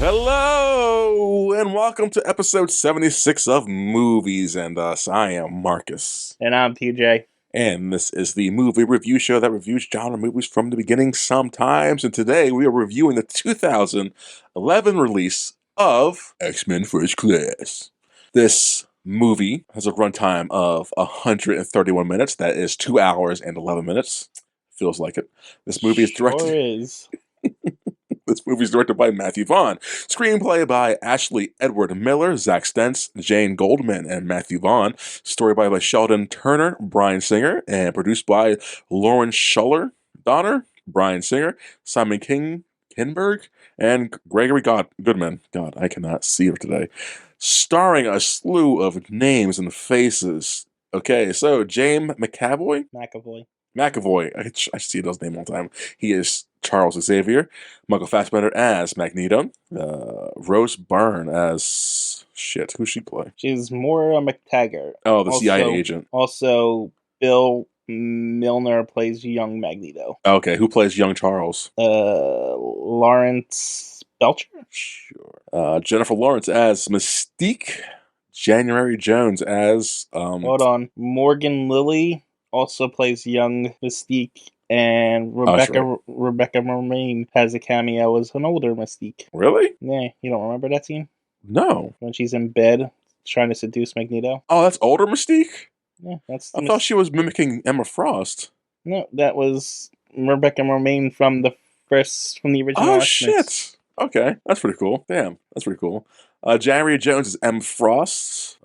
Hello, and welcome to episode 76 of Movies and Us. I am Marcus. And I'm TJ. And this is the movie review show that reviews genre movies from the beginning sometimes. And today we are reviewing the 2011 release of X-Men First Class. This movie has a runtime of 131 minutes. That is 2 hours and 11 minutes. Feels like it. This movie is directed... Sure is. This movie is directed by Matthew Vaughn. Screenplay by Ashley Edward Miller, Zach Stentz, Jane Goldman, and Matthew Vaughn. Story by Sheldon Turner, Brian Singer, and produced by Lauren Schuller, Donner, Brian Singer, Simon Kinberg, and Gregory Goodman. God, I cannot see her today. Starring a slew of names and faces. Okay, so James McAvoy, I see those names all the time. He is Charles Xavier. Michael Fassbender as Magneto. Rose Byrne as... Shit, who's she play? She's Moira McTaggart. Oh, the CIA agent. Also, Bill Milner plays young Magneto. Okay, who plays young Charles? Lawrence Belcher? Sure. Jennifer Lawrence as Mystique. January Jones as... Hold on. Morgan Lilly also plays young Mystique, and Rebecca Romaine has a cameo as an older Mystique. Really? Yeah, you don't remember that scene? No. When she's in bed trying to seduce Magneto? Oh, that's older Mystique? Yeah, that's... I thought she was mimicking Emma Frost. No, that was Rebecca Romaine from the original. Oh, shit. Okay, that's pretty cool. Damn, that's pretty cool. January Jones as M. Frost.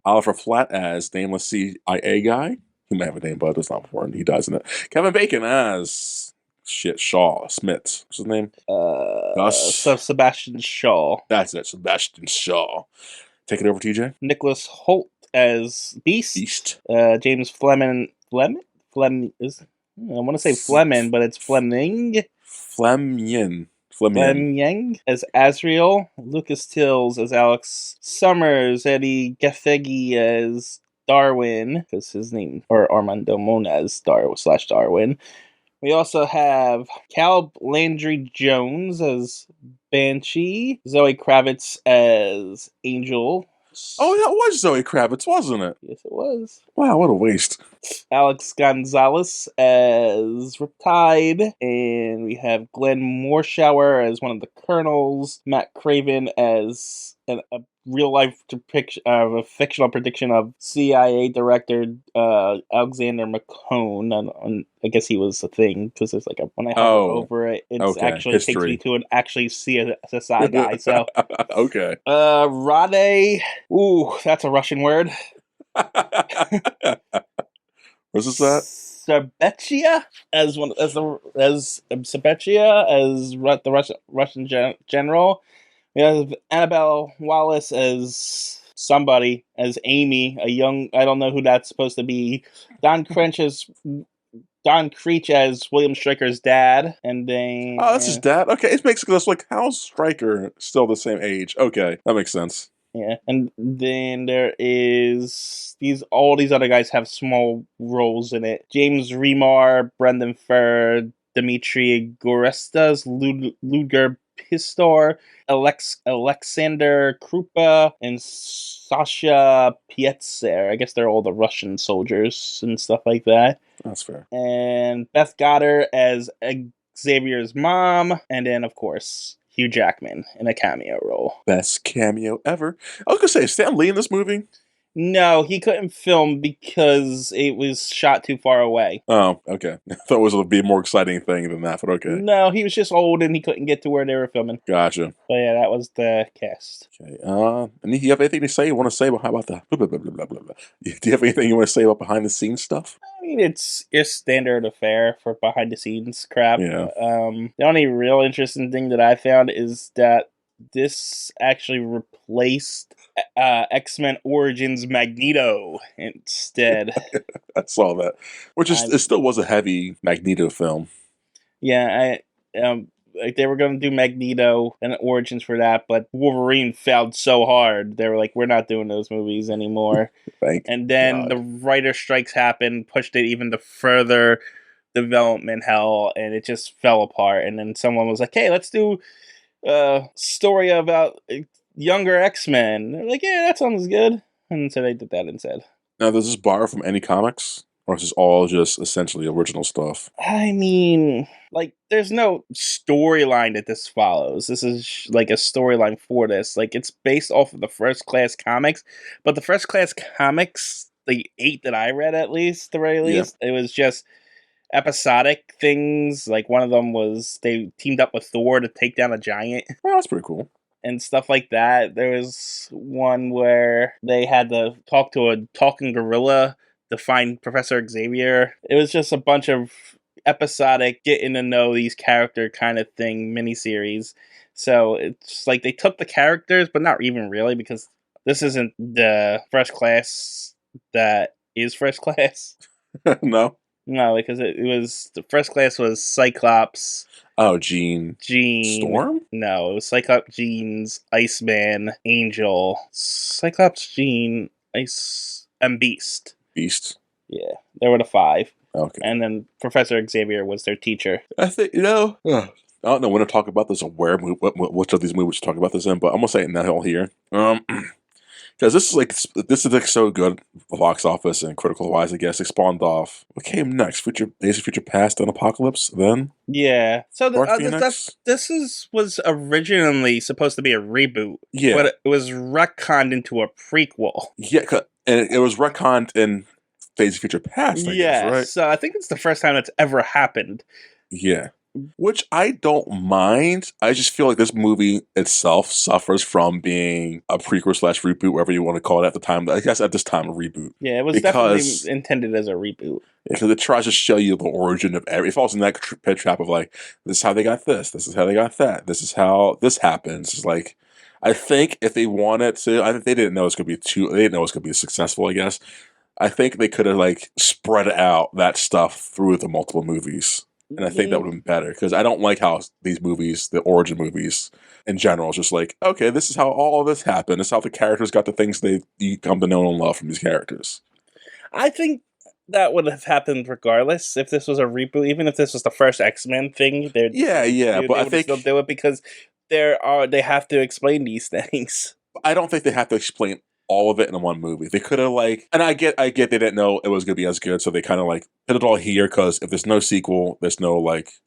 Oliver Platt as nameless CIA guy. He may have a name, but it's not important. He does in it. Kevin Bacon as Shaw Smith. What's his name? Gus. So Sebastian Shaw. That's it, Sebastian Shaw. Take it over, TJ. Nicholas Hoult as Beast. James Fleming is. I want to say Fleming, but it's Fleming. Fleming as Azrael. Lucas Tills as Alex Summers. Eddie Gaffegi as Darwin, because his name, or Armando Moniz Darwin. We also have Caleb Landry Jones as Banshee, Zoe Kravitz as Angel. Oh, that was Zoe Kravitz, wasn't it? Yes, it was. Wow, what a waste. Alex Gonzalez as Riptide, and we have Glenn Morshower as one of the colonels, Matt Craven as a real-life depiction of a fictional prediction of CIA director Alexander McCone. I guess he was a thing, because there's when I hover over it, actually history. Takes me to an actually CSI guy. So okay. Rade, ooh, that's a Russian word. What's this at? Sabechia as the Russian general. We have Annabelle Wallace as somebody, as Amy, a young... I don't know who that's supposed to be. Don Creech as William Stryker's dad, and then... Oh, that's his dad? Okay, it makes us how's Stryker still the same age? Okay, that makes sense. Yeah, and then there is... all these other guys have small roles in it. James Remar, Brendan Furr, Dmitry Gorestas, Ludger Pistor, Alexander Krupa, and Sasha Pietzer. I guess they're all the Russian soldiers and stuff like that. That's fair. And Beth Goddard as Xavier's mom, and then, of course, Hugh Jackman in a cameo role. Best cameo ever. I was going to say, is Stan Lee in this movie? No, he couldn't film because it was shot too far away. Oh, okay. I thought it was going to be a more exciting thing than that, but okay. No, he was just old and he couldn't get to where they were filming. Gotcha. But yeah, that was the cast. Okay. And you have anything to say? You want to say about the... Blah, blah, blah, blah, blah, blah. Do you have anything you want to say about behind-the-scenes stuff? I mean, it's standard affair for behind-the-scenes crap. Yeah. The only real interesting thing that I found is that this actually replaced X-Men Origins Magneto instead. I saw that, which it still was a heavy Magneto film. Yeah, they were going to do Magneto and Origins for that, but Wolverine failed so hard. They were like, we're not doing those movies anymore. And then the writer strikes happened, pushed it even to further development hell, and it just fell apart. And then someone was like, hey, let's do story about younger X-Men. They're like, yeah, that sounds good. And so they did that instead. Now, does this borrow from any comics? Or is this all just essentially original stuff? I mean, like, there's no storyline that this follows. This is like a storyline for this. Like, it's based off of the First Class comics, but the First Class comics, the 8 that I read at least, the very Yeah. least, it was just episodic things. Like, one of them was they teamed up with Thor to take down a giant Well, that's pretty cool. and stuff like that. There was one where they had to talk to a talking gorilla to find Professor Xavier. It was just a bunch of episodic, getting to know these character kind of thing miniseries. So it's like they took the characters, but not even really, because this isn't the First Class that is First Class. No? No, because it was the First Class was Cyclops, Oh, Jean. Jean. Storm? No, it was Cyclops, Jeans, Iceman, Angel, Cyclops, Jean, Ice, and Beast. Beast. Yeah, there were the 5. Okay. And then Professor Xavier was their teacher. I think, I don't know when to talk about this or where, which of these movies to talk about this in, but I'm going to say it now here. Because this is like so good, box office and critical wise, I guess. It spawned off. What came next? Days of Future Past and Apocalypse. Then Yeah. So Dark Phoenix. this was originally supposed to be a reboot, Yeah, but it was retconned into a prequel. yeah, and it was retconned in Days of Future Past. I guess, right? So I think it's the first time that's ever happened. Yeah. Which I don't mind. I just feel like this movie itself suffers from being a prequel / reboot, whatever you want to call it at the time. I guess at this time, a reboot. Yeah, it was definitely intended as a reboot. Because it tries to show you the origin of every. It falls in that pit trap of like, this is how they got this. This is how they got that. This is how this happens. It's like, I think if they wanted to, I think they didn't know it's going to be they didn't know it's going to be successful, I guess. I think they could have like spread out that stuff through the multiple movies. And I think that would have been better because I don't like how these movies, the origin movies in general, is just like, okay, this is how all of this happened. This is how the characters got the things you come to know and love from these characters. I think that would have happened regardless if this was a reboot, even if this was the first X-Men thing. But I think still do it because they have to explain these things. I don't think they have to explain all of it in one movie. They could have and I get they didn't know it was going to be as good, so they kind of like put it all here because if there's no sequel, there's no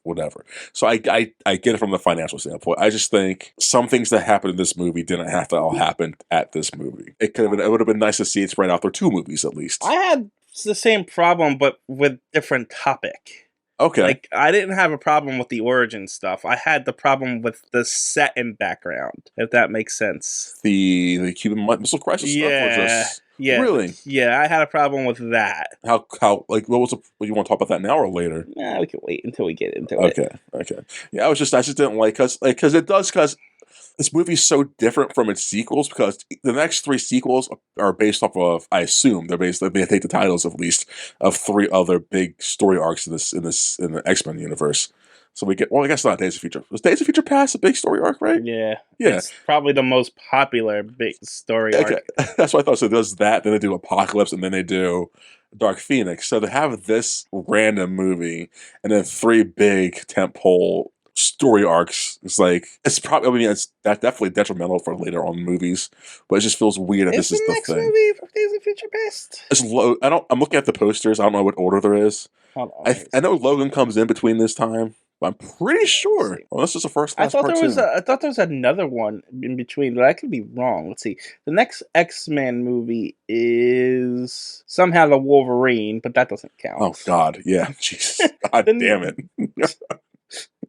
whatever. So I get it from the financial standpoint. I just think some things that happened in this movie didn't have to all happen at this movie. It would have been nice to see it spread out through 2 movies at least. I had the same problem, but with different topic. Okay. Like, I didn't have a problem with the origin stuff. I had the problem with the set and background, if that makes sense. The Cuban Missile Crisis stuff? Or just, yeah. Really? Yeah, I had a problem with that. How what you want to talk about that now or later? Nah, we can wait until we get into it. Okay. Yeah, I just didn't like, because this movie's so different from its sequels because the next 3 sequels are based off of, I assume they take the titles at least of 3 other big story arcs in the X-Men universe. So we get, I guess not Days of Future. Was Days of Future Past a big story arc, right? Yeah. Yeah. It's probably the most popular big story arc. That's what I thought. So it does that, then they do Apocalypse, and then they do Dark Phoenix. So to have this random movie and then 3 big tentpole story arcs, it's probably, that's definitely detrimental for later on movies, but it just feels weird that this is the next thing. movie from Days of Future Past? It's low. I'm looking at the posters. I don't know what order there is. Hold on, I know Logan comes in between this time, but I'm pretty sure. Well, this is the first. I thought there was another one in between, but I could be wrong. Let's see. The next X-Men movie is somehow the Wolverine, but that doesn't count. Oh God, yeah, Jesus, God damn it.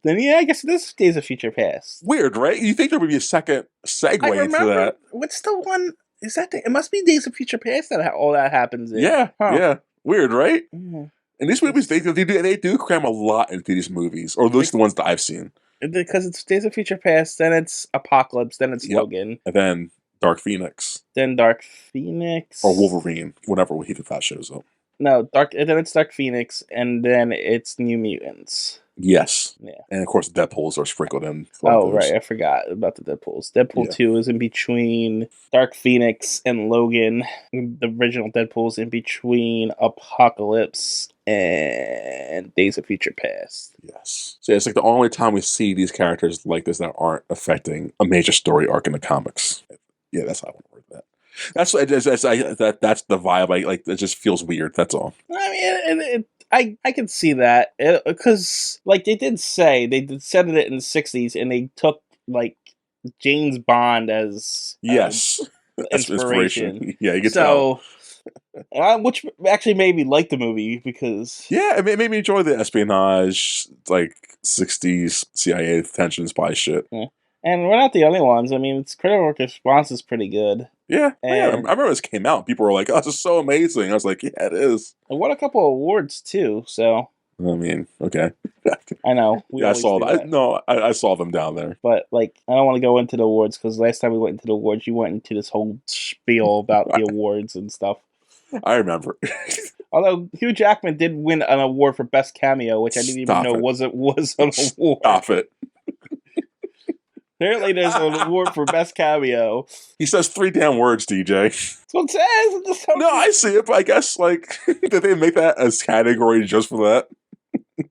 Then I guess this is Days of Future Past. Weird, right? You think there would be a second segue into that? What's the one? Is that it must be Days of Future Past that all that happens in. Yeah, yeah. Weird, right? Mm-hmm. And these movies, they do cram a lot into these movies, or at least the ones that I've seen. Because it's Days of Future Past, then it's Apocalypse, then it's Logan, and then Dark Phoenix, then Dark Phoenix, or Wolverine, whenever that shows up. No, then it's Dark Phoenix, and then it's New Mutants. Yes. Yeah. And of course, Deadpools are sprinkled in. Oh, right. I forgot about the Deadpools. Deadpool 2 is in between Dark Phoenix and Logan. The original Deadpool's in between Apocalypse and Days of Future Past. Yes. So it's like the only time we see these characters like this that aren't affecting a major story arc in the comics. Yeah, that's how I want to word that. That's the vibe. I like. It just feels weird. That's all. I mean, I can see that because like they did say they did set it in the '60s and they took like James Bond as Yes, that's inspiration. inspiration. Yeah, you can tell. So, which actually made me like the movie because Yeah, it made me enjoy the espionage, like '60s CIA tension spy shit. yeah. And we're not the only ones. I mean, its critical response is pretty good, Yeah, oh, yeah. I and remember this came out. People were like, "Oh, this is so amazing." I was like, "Yeah, it is." it won a couple of awards too. So I mean, okay. I know we Yeah, I always saw do that. that. No, I saw them down there. But like, I don't want to go into the awards because last time we went into the awards, you went into this whole spiel about the awards and stuff. I remember. Although Hugh Jackman did win an award for best cameo, which I didn't even Stop know it. was an award. Stop it. Apparently, there's an award for best cameo. He says 3 damn words, DJ. That's what it says. It just tells No, you- I see it, but I guess like did they make that as category just for that?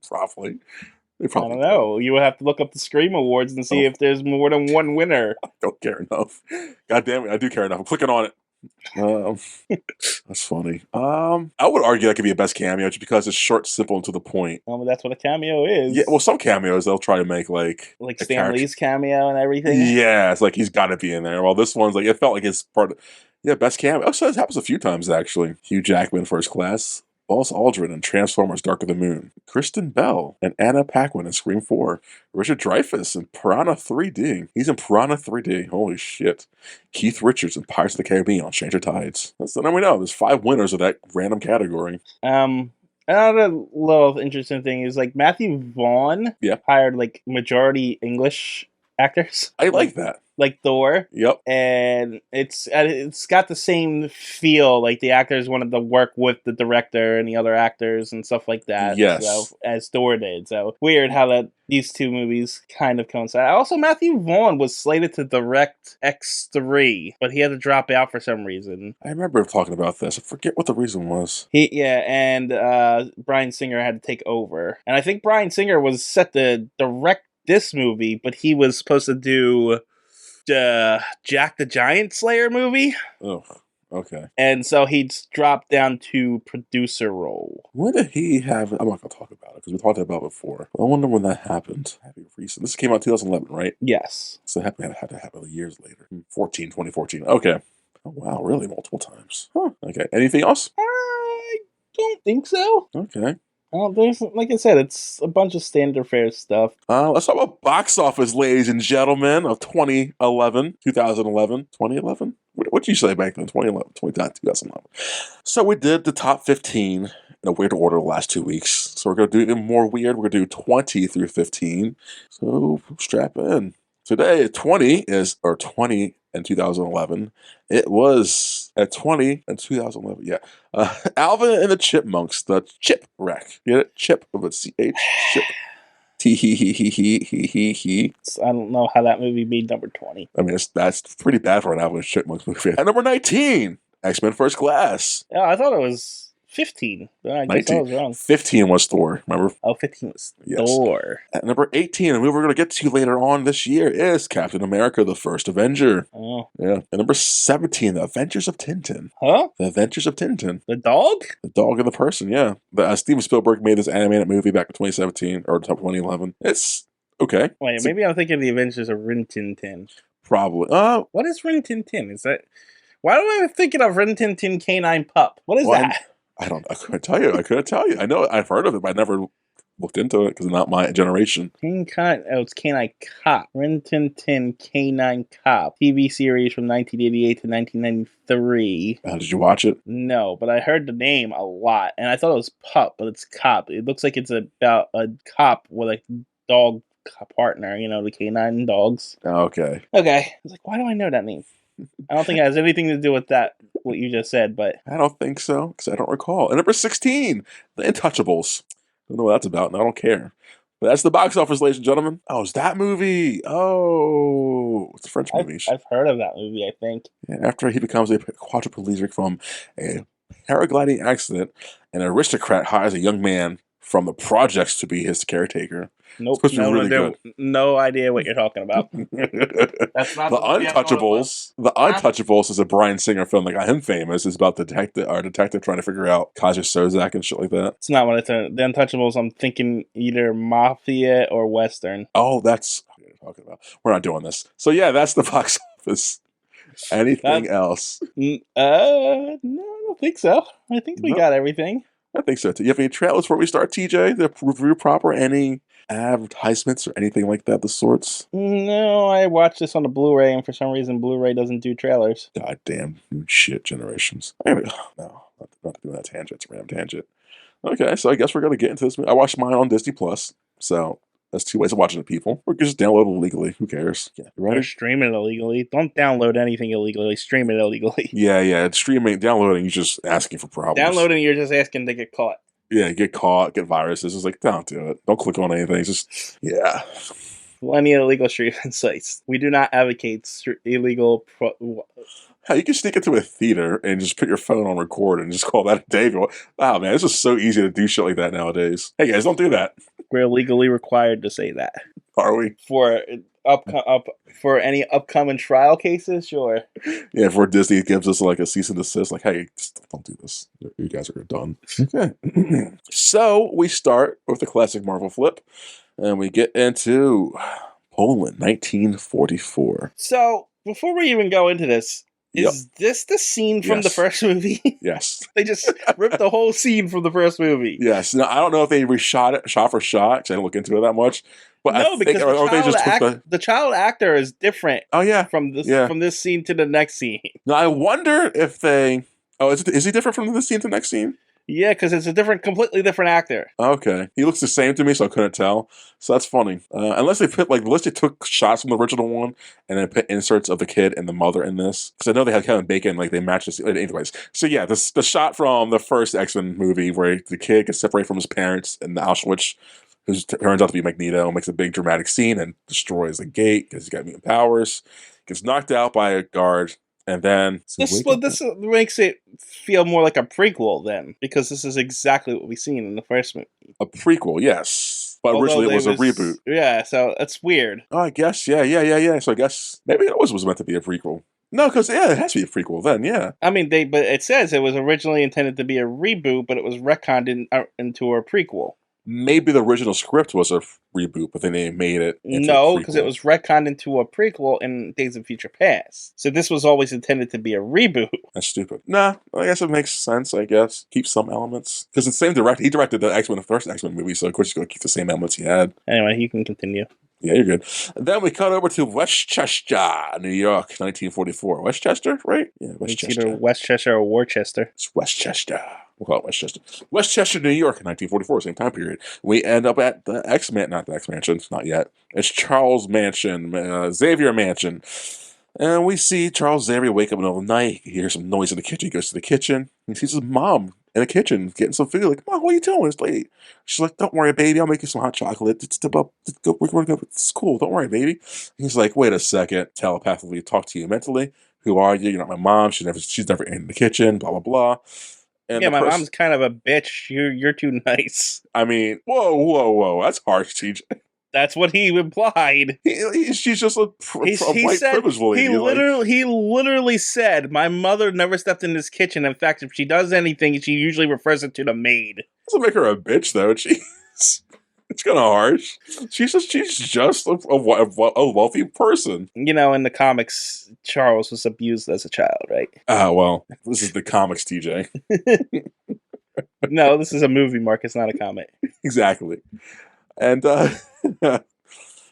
Probably. They I probably don't know. You would have to look up the Scream Awards and see Oh. if there's more than one winner. don't care enough. God damn it, I do care enough. I'm clicking on it. That's funny. I would argue that could be a best cameo just because it's short, simple, and to the point. But that's what a cameo is. Yeah, well, some cameos they'll try to make like a Stan character- Lee's cameo and everything. Yeah, it's like he's got to be in there. Well, this one's like it felt like it's part of. Yeah, best cameo. Oh, so this happens a few times actually. Hugh Jackman, First Class. Buzz Aldrin in Transformers: Dark of the Moon, Kristen Bell and Anna Paquin in Scream 4, Richard Dreyfuss in Piranha 3D. He's in Piranha 3D. Holy shit. Keith Richards in Pirates of the Caribbean on Stranger Tides. That's the number we know. There's 5 winners of that random category. Another little interesting thing is like Matthew Vaughn Yeah. hired like majority English actors. I like that. Like Thor. Yep. And it's got the same feel. Like the actors wanted to work with the director and the other actors and stuff like that. Yes. So, as Thor did. So weird how these two movies kind of coincide. Also, Matthew Vaughn was slated to direct X3, but he had to drop out for some reason. I remember talking about this. I forget what the reason was. And Bryan Singer had to take over. And I think Bryan Singer was set to direct this movie, but he was supposed to do Jack the Giant Slayer movie. Oh, okay. And so he's dropped down to producer role. When did he have? I'm not gonna talk about it because we talked about it before. I wonder when that happened. Happy recent. This came out 2011, right? Yes. So it had to happen years later. 2014. Okay. Oh wow, really multiple times. Huh. Okay. Anything else? I don't think so. Okay. There's, like I said, it's a bunch of standard fare stuff. Let's talk about box office, ladies and gentlemen, of 2011. What'd you say back then? 2011. So we did the top 15 in a weird order the last 2 weeks. So we're going to do even more weird. We're going to do 20 through 15. So strap in. Today, 20 in 2011. It was at 20 in 2011. Yeah. Alvin and the Chipmunks, the Chipwreck. Get it? Chip with a CH. Chip. He. I don't know how that movie made number 20. I mean, that's pretty bad for an Alvin and Chipmunks movie. At number 19, X-Men First Class. Yeah, I thought it was 15. But I guess I was wrong. 15 was Thor, remember? Oh, 15 was Yes. Thor. At number 18, a movie we're going to get to later on this year, is Captain America, the First Avenger. Oh. Yeah. At number 17, The Adventures of Tintin. Huh? The Adventures of Tintin. The dog? The dog and the person, yeah. Steven Spielberg made this animated movie back in 2017, or 2011. It's okay. Wait, maybe I'm thinking The Adventures of Rin Tin Tin. Probably. What is Rin Tin Tin? Is that... Why am I thinking of Rin Tin Tin Canine Pup? What is that? I couldn't tell you. I know I've heard of it, but I never looked into it because it's not my generation. It's Canine Cop. Rin Tin Tin Canine Cop. TV series from 1988 to 1993. Did you watch it? No, but I heard the name a lot, and I thought it was Pup, but it's Cop. It looks like it's about a cop with a dog partner, the canine dogs. Okay. Okay. I was like, why do I know that name? I don't think it has anything to do with that, what you just said, but... I don't think so, because I don't recall. And number 16, The Intouchables. I don't know what that's about, and I don't care. But that's the box office, ladies and gentlemen. Oh, it's that movie. Oh, it's a French movie. I've heard of that movie, I think. Yeah, after he becomes a quadriplegic from a paragliding accident, an aristocrat hires a young man from the projects to be his caretaker. It's Nope. supposed to be really good. No idea what you're talking about. That's not The the movie I thought it was. Untouchables. The Untouchables is a Bryan Singer film that got him famous. It's about the detective trying to figure out Kaiser Sozak and shit like that. It's not what I thought. The Untouchables, I'm thinking either Mafia or Western. Oh, that's what we're talking about. We're not doing this. So yeah, that's the box office. Anything else? No, I don't think so. I think we got everything. I think so too. You have any trailers before we start, TJ? The review proper? Any advertisements or anything like that, the sorts? No, I watched this on the Blu-ray, and for some reason, Blu-ray doesn't do trailers. Goddamn shit generations. No, not doing that tangent. It's a random tangent. Okay, so I guess we're gonna get into this. I watched mine on Disney Plus, so that's two ways of watching it, people. Or just download it illegally. Who cares? Yeah, you ready? Or stream it illegally. Don't download anything illegally. Stream it illegally. Yeah. It's streaming, downloading. You're just asking for problems. Downloading, you're just asking to get caught. Yeah, get caught, get viruses. It's like, don't do it. Don't click on anything. It's just, yeah. Plenty of illegal streaming sites. We do not advocate illegal. How you can sneak into a theater and just put your phone on record and just call that a day. Wow, man, it's just so easy to do shit like that nowadays. Hey guys, don't do that. We're legally required to say that. Are we? For for any upcoming trial cases, sure. Yeah, before Disney gives us like a cease and desist, like, hey, just don't do this. You guys are done. Okay. So we start with the classic Marvel flip, and we get into Poland, 1944. So before we even go into this, is this the scene from the first movie? Yes. They just ripped the whole scene from the first movie. Yes. Now, I don't know if they reshot it, shot for shot, because I didn't look into it that much. But no, because the child actor is different. Oh yeah, from this scene to the next scene. Now I wonder if they. Oh, is he different from this scene to the next scene? Yeah, because it's a completely different actor. Okay, he looks the same to me, so I couldn't tell. So that's funny. Unless they took shots from the original one and then put inserts of the kid and the mother in this, because I know they had Kevin Bacon, like they matched this. Anyways, so yeah, the shot from the first X-Men movie where the kid gets separated from his parents in the Auschwitz, who turns out to be Magneto, makes a big dramatic scene and destroys the gate because he's got mutant powers, gets knocked out by a guard. And then this makes it feel more like a prequel then, because this is exactly what we've seen in the first movie. A prequel, yes, but originally it was a reboot. Yeah, so that's weird. Oh, I guess, yeah. So I guess maybe it was meant to be a prequel. No, because it has to be a prequel then, yeah. I mean, but it says it was originally intended to be a reboot, but it was retconned into a prequel. Maybe the original script was a reboot, but then they made it into a prequel. because it was retconned into a prequel in Days of Future Past. So this was always intended to be a reboot. That's stupid. Nah, I guess it makes sense, I guess. Keep some elements. Because the same director, he directed the first X-Men movie, so of course he's going to keep the same elements he had. Anyway, you can continue. Yeah, you're good. And then we cut over to Westchester, New York, 1944. Westchester, right? Yeah, Westchester. It's either Westchester or Worcester. It's Westchester. We'll call it Westchester. Westchester, New York, 1944, same time period. We end up at the X-Men, not the X-Mansion, not yet. It's Charles Mansion, Xavier Mansion. And we see Charles Xavier wake up in the middle of the night. He hears some noise in the kitchen. He goes to the kitchen. He sees his mom in the kitchen getting some food. Like, Mom, what are you doing? It's late. She's like, don't worry, baby. I'll make you some hot chocolate. It's cool. Don't worry, baby. He's like, wait a second. Telepathically talk to you mentally. Who are you? You're not my mom. She's never in the kitchen. Blah, blah, blah. And yeah, my mom's kind of a bitch. You're too nice. I mean, whoa. That's harsh, TJ. That's what he implied. She's just a white privileged lady. He literally said, my mother never stepped in this kitchen. In fact, if she does anything, she usually refers it to the maid. Doesn't make her a bitch, though. It's kind of harsh. She's just a wealthy person. You know, in the comics, Charles was abused as a child, right? Well, this is the comics, TJ. No, this is a movie, Mark. It's not a comic. Exactly. And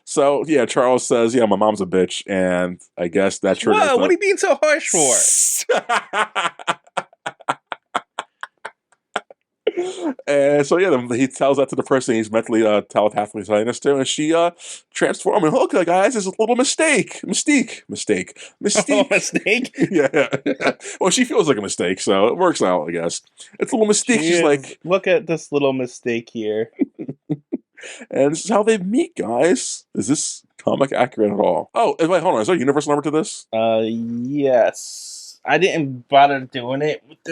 so, yeah, Charles says, yeah, my mom's a bitch, and I guess that triggers... Whoa, what are you being so harsh for? And so, yeah, he tells that to the person he's mentally telepathically telling this to, and she transforms him. Look, guys, there's a little mistake. Mystique. Oh, mistake? Yeah. Well, she feels like a mistake, so it works out, I guess. It's a little mistake. She's like... Look at this little mistake here. And this is how they meet, guys. Is this comic accurate at all? Oh, wait, hold on. Is there a universe number to this? Yes. I didn't bother doing it with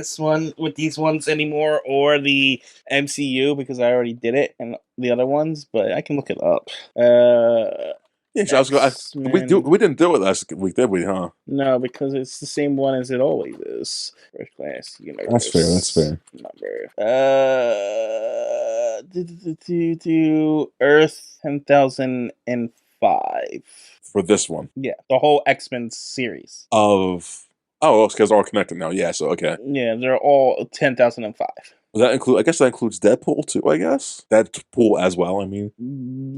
these ones anymore, or the MCU because I already did it and the other ones. But I can look it up. Yeah, so I was going. X-Men. We didn't do it last week, did we? Huh? No, because it's the same one as it always is. First class That's fair. That's universe fair. number. Earth 10,005. For this one Yeah, the whole X-Men series. of because they're all connected now. Yeah. So okay. Yeah, they're all 10,005. Does that include? I guess that includes Deadpool too. I guess Deadpool as well. I mean,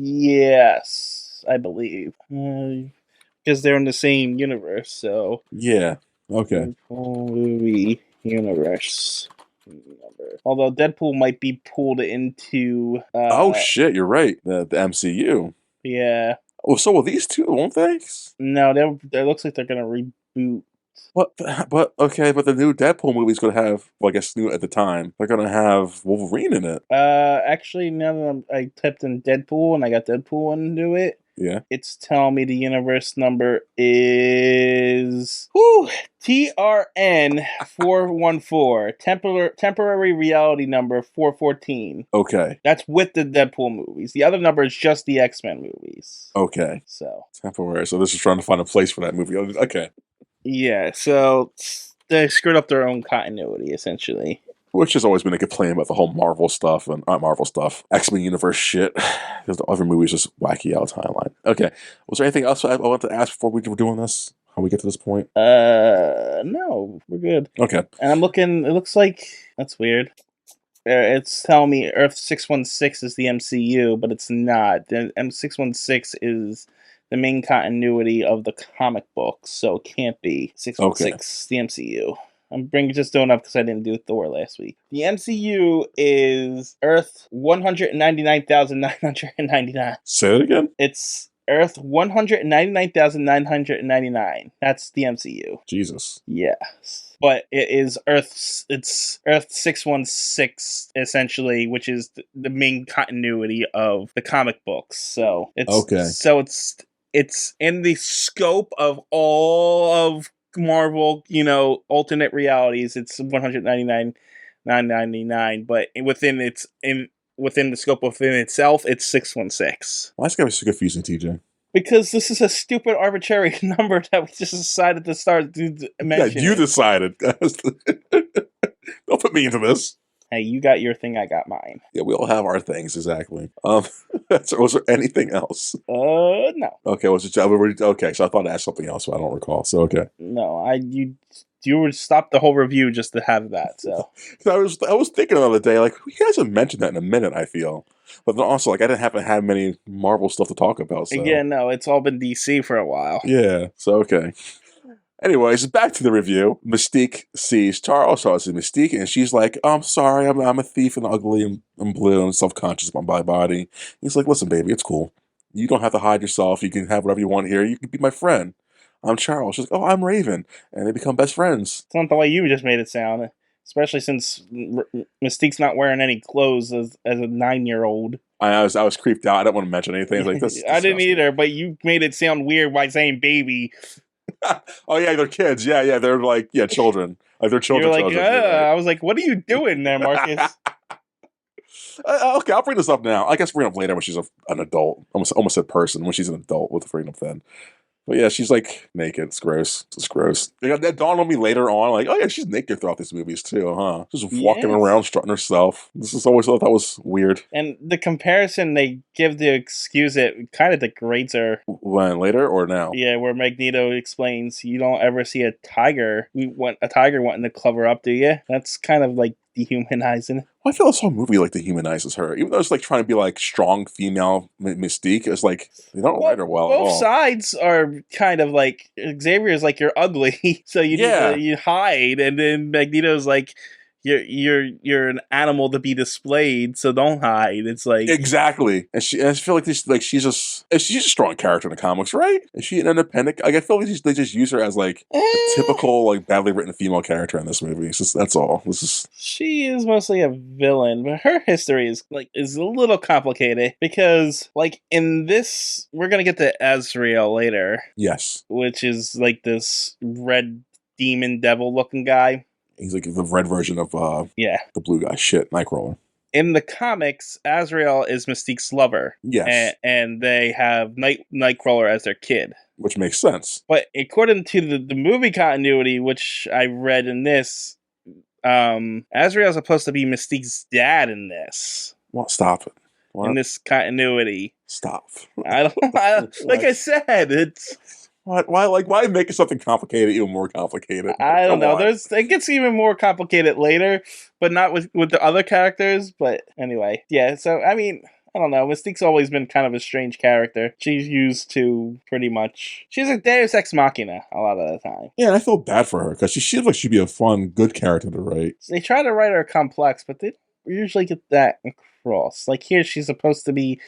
Yes, I believe. Because they're in the same universe, so yeah. Okay. Deadpool movie universe number. Although Deadpool might be pulled into Oh shit! You're right. The MCU. yeah. Oh, so will these two, won't they? No, it looks like they're gonna reboot. But okay, but the new Deadpool movie's gonna have, well, I guess new at the time, they're gonna have Wolverine in it. Actually, now that I typed in Deadpool and I got Deadpool into it, Yeah. it's telling me the universe number is TRN 414, temporary reality number 414. Okay. That's with the Deadpool movies. The other number is just the X-Men movies. Okay. So Temporary. So this is trying to find a place for that movie. Okay. yeah, so they screwed up their own continuity essentially. Which has always been a complaint about the whole Marvel stuff and not Marvel stuff, X-Men universe shit, because the other movies just wacky out of timeline. Okay. Was there anything else I wanted to ask before we were doing this? How we get to this point? No, we're good. Okay. And I'm looking. It looks like that's weird. It's telling me Earth 616 is the MCU, but it's not. The M616 is the main continuity of the comic books, so it can't be 616 the MCU. I'm just doing up because I didn't do Thor last week. The MCU is Earth 199,999. Say it again. It's Earth 199,999. That's the MCU. Jesus. Yes. But it's Earth 616 essentially, which is the main continuity of the comic books. So it's in the scope of all of Marvel, alternate realities. It's 199,999, but within the scope within itself, it's 616. Why is this gonna be so confusing, TJ? Because this is a stupid arbitrary number that we just decided to start to mention. Yeah, you decided. Don't put me into this. Hey, you got your thing, I got mine. Yeah, we all have our things, exactly. So was there anything else? No. Okay, was it okay? So I thought I asked something else, but I don't recall. So okay. No, you would stop the whole review just to have that. So I was thinking the other day, like, you guys have mentioned that in a minute. I feel, but then also, like, I didn't happen to have many Marvel stuff to talk about. So yeah, no, it's all been DC for a while. Yeah. So okay. Anyways, back to the review. Mystique sees Charles. Charles sees Mystique, and she's like, "Oh, I'm sorry, I'm a thief and ugly and blue and self-conscious about my body." He's like, "Listen, baby, it's cool. You don't have to hide yourself. You can have whatever you want here. You can be my friend. I'm Charles." She's like, "Oh, I'm Raven," and they become best friends. It's not the way you just made it sound, especially since Mystique's not wearing any clothes as a 9-year-old. I was creeped out. I didn't want to mention anything. I was like, this. I didn't either, but you made it sound weird by saying baby. Oh yeah, they're kids. Yeah, they're like children. Like they're children. You're like, I was like, what are you doing there, Marcus? Okay, I'll bring this up now. I guess bring it up later when she's an adult. Almost said person when she's an adult. We'll bring it up then. But yeah, she's like naked. It's gross. It's gross. That dawned on me later on. Like, oh yeah, she's naked throughout these movies too, huh? Just walking around, strutting herself. This is always thought that was weird. And the comparison they give to excuse it kind of degrades her. When later or now? Yeah, where Magneto explains you don't ever see a tiger wanting to cover up, do you? That's kind of like dehumanizing. Well, I feel this whole movie like dehumanizes her, even though it's like trying to be like strong female Mystique. It's like they don't write her well at all. Both sides are kind of like Xavier's like you're ugly, so you need you hide, and then Magneto's like you're an animal to be displayed, so don't hide. It's like exactly, and I feel like she's just a strong character in the comics, right? Is she an independent? Like I feel like they just use her as like a typical like badly written female character in this movie. It's just, that's all. She is mostly a villain, but her history is a little complicated because like in this we're gonna get to Azrael later. Yes, which is like this red demon devil looking guy. He's like the red version of Yeah. the blue guy. Shit, Nightcrawler. In the comics, Azrael is Mystique's lover. Yes. And they have Nightcrawler as their kid. Which makes sense. But according to the movie continuity, which I read in this, Azrael's supposed to be Mystique's dad in this. Well, stop it. What? In this continuity. Stop. I like I said, it's... Why make something complicated even more complicated? I don't know. It gets even more complicated later, but not with the other characters. But anyway, yeah. So I mean, I don't know. Mystique's always been kind of a strange character. She's used to pretty much. She's a Deus Ex Machina a lot of the time. Yeah, and I feel bad for her because she seems like she'd be a fun, good character to write. They try to write her complex, but they don't usually get that across. Like here, she's supposed to be.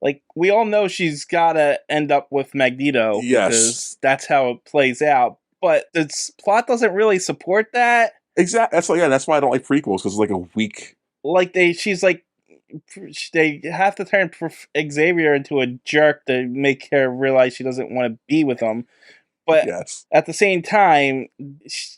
Like, we all know she's gotta end up with Magneto. Yes. Because that's how it plays out. But the plot doesn't really support that. Exactly. That's why I don't like prequels, because it's like a weak... Like, they have to turn Xavier into a jerk to make her realize she doesn't want to be with him. But yes. At the same time,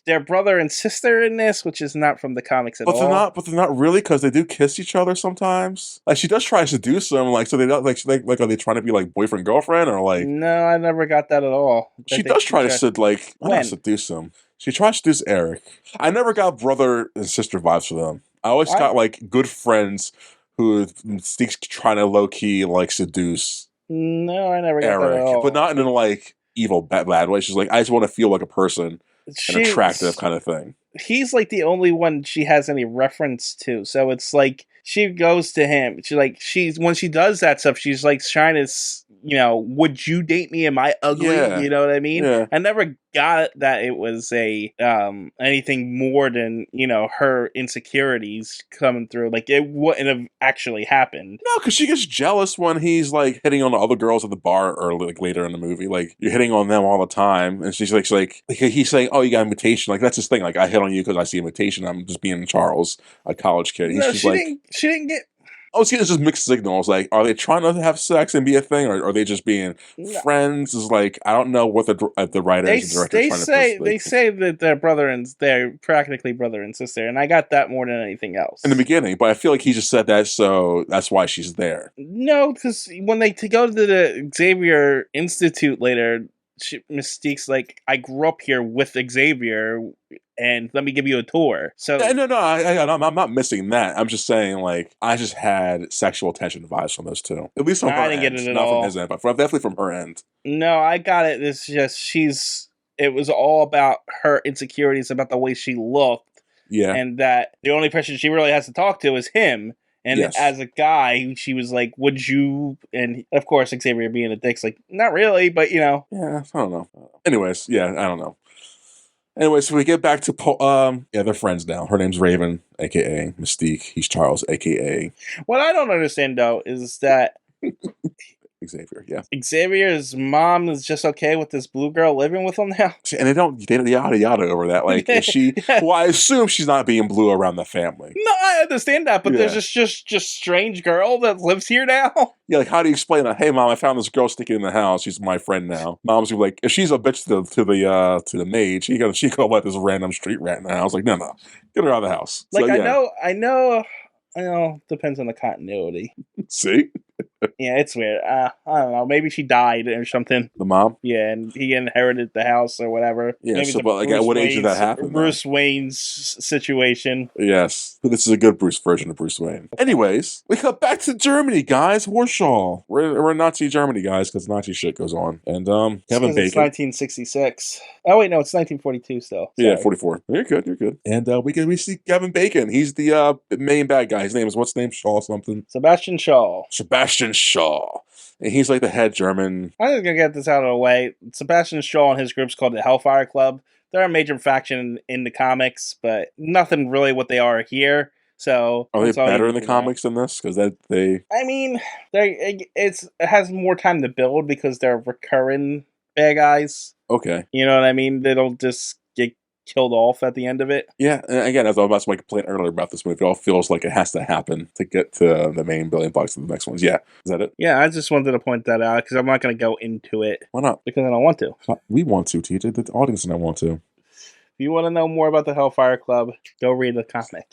they're brother and sister in this, which is not from the comics at all. But they're not really, because they do kiss each other sometimes. Like, she does try to seduce him, like, so they don't, like, are they trying to be, like, boyfriend, girlfriend, or, like... No, I never got that at all. She does try to, seduce him. She tries to seduce Eric. I never got brother and sister vibes for them. I always got, like, good friends who Mystique's trying to low-key, like, seduce No, I never got Eric. that at all. But not in a, like... evil bad way. She's like, I just want to feel like a person and attractive kind of thing. He's like the only one she has any reference to, so it's like she goes to him. She's when she does that stuff, she's like trying to, would you date me? Am I ugly? Yeah. You know what I mean? Yeah. I never got that it was a anything more than her insecurities coming through. Like it wouldn't have actually happened. No, because she gets jealous when he's like hitting on the other girls at the bar, or like later in the movie. Like, you're hitting on them all the time, and she's like he's saying, "Oh, you got invitation." Like, that's his thing. Like, I hit on you because I see invitation. I'm just being Charles, a college kid. No, she didn't get. Oh, see, it's just mixed signals. Like, are they trying to have sex and be a thing, or are they just being friends? Is like, I don't know what the writers and directors trying to push. They say that they're practically brother and sister, and I got that more than anything else in the beginning. But I feel like he just said that, so that's why she's there. No, because when they go to the Xavier Institute later, Mystique's like, I grew up here with Xavier, and let me give you a tour. So I'm not missing that. I'm just saying, like, I just had sexual tension vibes from those two. At least from her end. I didn't get it at all. Not from his end, but definitely from her end. No, I got it. It's just it was all about her insecurities about the way she looked. Yeah. And that the only person she really has to talk to is him. And as a guy, she was like, would you... And, of course, Xavier being a dick's like, not really, but, Yeah, I don't know. Anyways, I don't know. Anyways, so we get back to... they're friends now. Her name's Raven, a.k.a. Mystique. He's Charles, a.k.a. What I don't understand, though, is that... Xavier, yeah. Xavier's mom is just okay with this blue girl living with him now? And they don't yada yada over that. Like, is she... Well, I assume she's not being blue around the family. No, I understand that, but there's just strange girl that lives here now? Yeah, like, how do you explain that? Hey, Mom, I found this girl sticking in the house. She's my friend now. Mom's like, if she's a bitch to the maid, she gonna let this random street rat in the house. Like, no, get her out of the house. Like, so, I know, depends on the continuity. See? Yeah, it's weird. I don't know. Maybe she died or something. The mom? Yeah, and he inherited the house or whatever. Yeah, maybe but like, at what age did that happen? Bruce Wayne's situation. Yes. This is a good version of Bruce Wayne. Anyways, we cut back to Germany, guys. Warsaw. We're in Nazi Germany, guys, because Nazi shit goes on. And Kevin Bacon. It's 1966. Oh, wait, no, it's 1942 still. Sorry. Yeah, 44. You're good. And we see Kevin Bacon. He's the main bad guy. His name is, what's his name? Shaw something? Sebastian Shaw. And he's like the head German. I'm just going to get this out of the way. Sebastian Shaw and his group's called the Hellfire Club. They're a major faction in the comics, but nothing really what they are here. So are they better in the comics than this? Because they... I mean, it has more time to build because they're recurring bad guys. Okay. You know what I mean? They don't just get killed off at the end of it. Yeah, and again, as I was about to make a complaint earlier about this movie, it all feels like it has to happen to get to the main building blocks of the next ones. Yeah, is that it? Yeah, I just wanted to point that out because I'm not going to go into it. Why not? Because I don't want to. We want to, TJ. The audience and I want to. you want to know more about the Hellfire Club, go read the comic.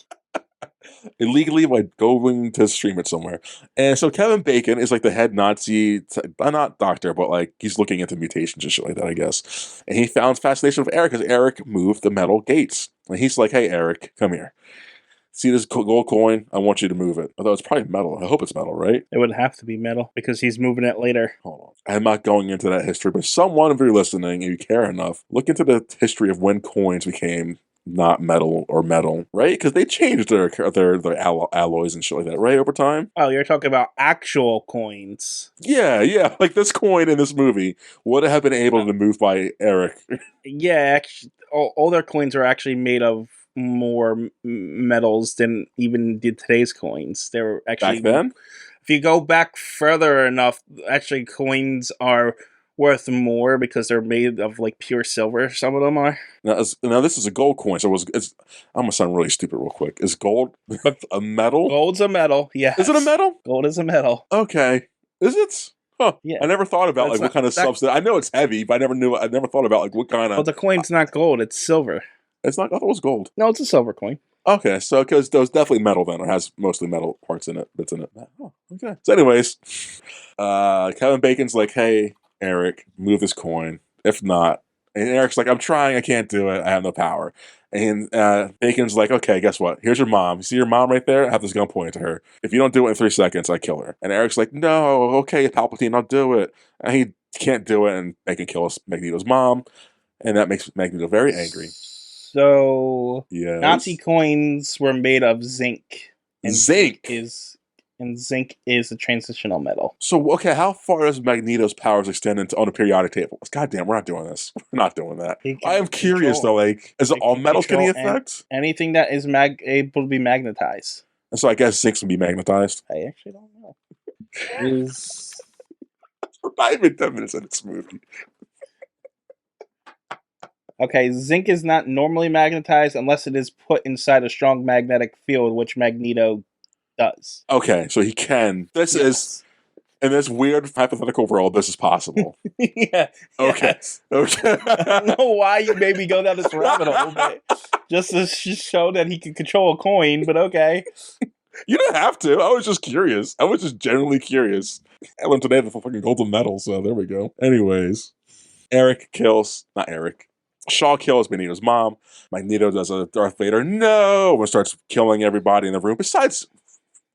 Illegally by going to stream it somewhere. And so Kevin Bacon is like the head Nazi, not doctor, but like he's looking into mutations and shit like that, I guess. And he found fascination with Eric because Eric moved the metal gates. And he's like, hey, Eric, come here. See this gold coin? I want you to move it. Although it's probably metal. I hope it's metal, right? It would have to be metal because he's moving it later. Hold on. I'm not going into that history, but someone, if you're listening and you care enough, look into the history of when coins became not metal or metal, right? Because they changed their alloys and shit like that, right, over time. Oh, you're talking about actual coins. Yeah. Like this coin in this movie would have been able to move by Eric. Yeah, actually, all their coins are actually made of more metals than even did today's coins. They were actually Back then? If you go back further enough, actually coins are worth more because they're made of like pure silver. Some of them are. Now this is a gold coin, so I'm gonna sound really stupid real quick. Is gold a metal? Gold's a metal. Yeah. Is it a metal? Gold is a metal. Okay. Is it? Huh. Yeah. I never thought about like what kind of substance. I know it's heavy, but I never thought about like what kind of. But the coin's not gold; it's silver. It's not. I thought it was gold. No, it's a silver coin. Okay, so because there's definitely metal then, it has mostly metal parts in it, bits in it. Oh, okay. So, anyways, Kevin Bacon's like, "Hey, Eric, move this coin. If not," and Eric's like, "I'm trying. I can't do it. I have no power." And Bacon's like, "Okay, guess what? Here's your mom. You see your mom right there? I have this gun pointed to her. If you don't do it in 3 seconds, I kill her." And Eric's like, "No, okay, Palpatine, I'll do it." And he can't do it, and Bacon kills Magneto's mom, and that makes Magneto very angry. So, yes. Nazi coins were made of zinc. And zinc is a transitional metal. So, okay, how far does Magneto's powers extend on a periodic table? Goddamn, we're not doing this. We're not doing that. I am curious, though, like, is it all metals getting affect? Anything that is able to be magnetized. And so I guess zinc would be magnetized. I actually don't know. We're not even 10 minutes in this movie. Okay, zinc is not normally magnetized unless it is put inside a strong magnetic field, which Magneto does. Okay, so he can. This is, in this weird hypothetical world, this is possible. Yeah. Okay. Yes. Okay. I don't know why you made me go down this rabbit hole, but just to show that he can control a coin, but okay. You don't have to. I was just curious. I was just genuinely curious. I learned today the fucking golden medal, so there we go. Anyways, Shaw kills Magneto's mom. Magneto does a Darth Vader no and starts killing everybody in the room besides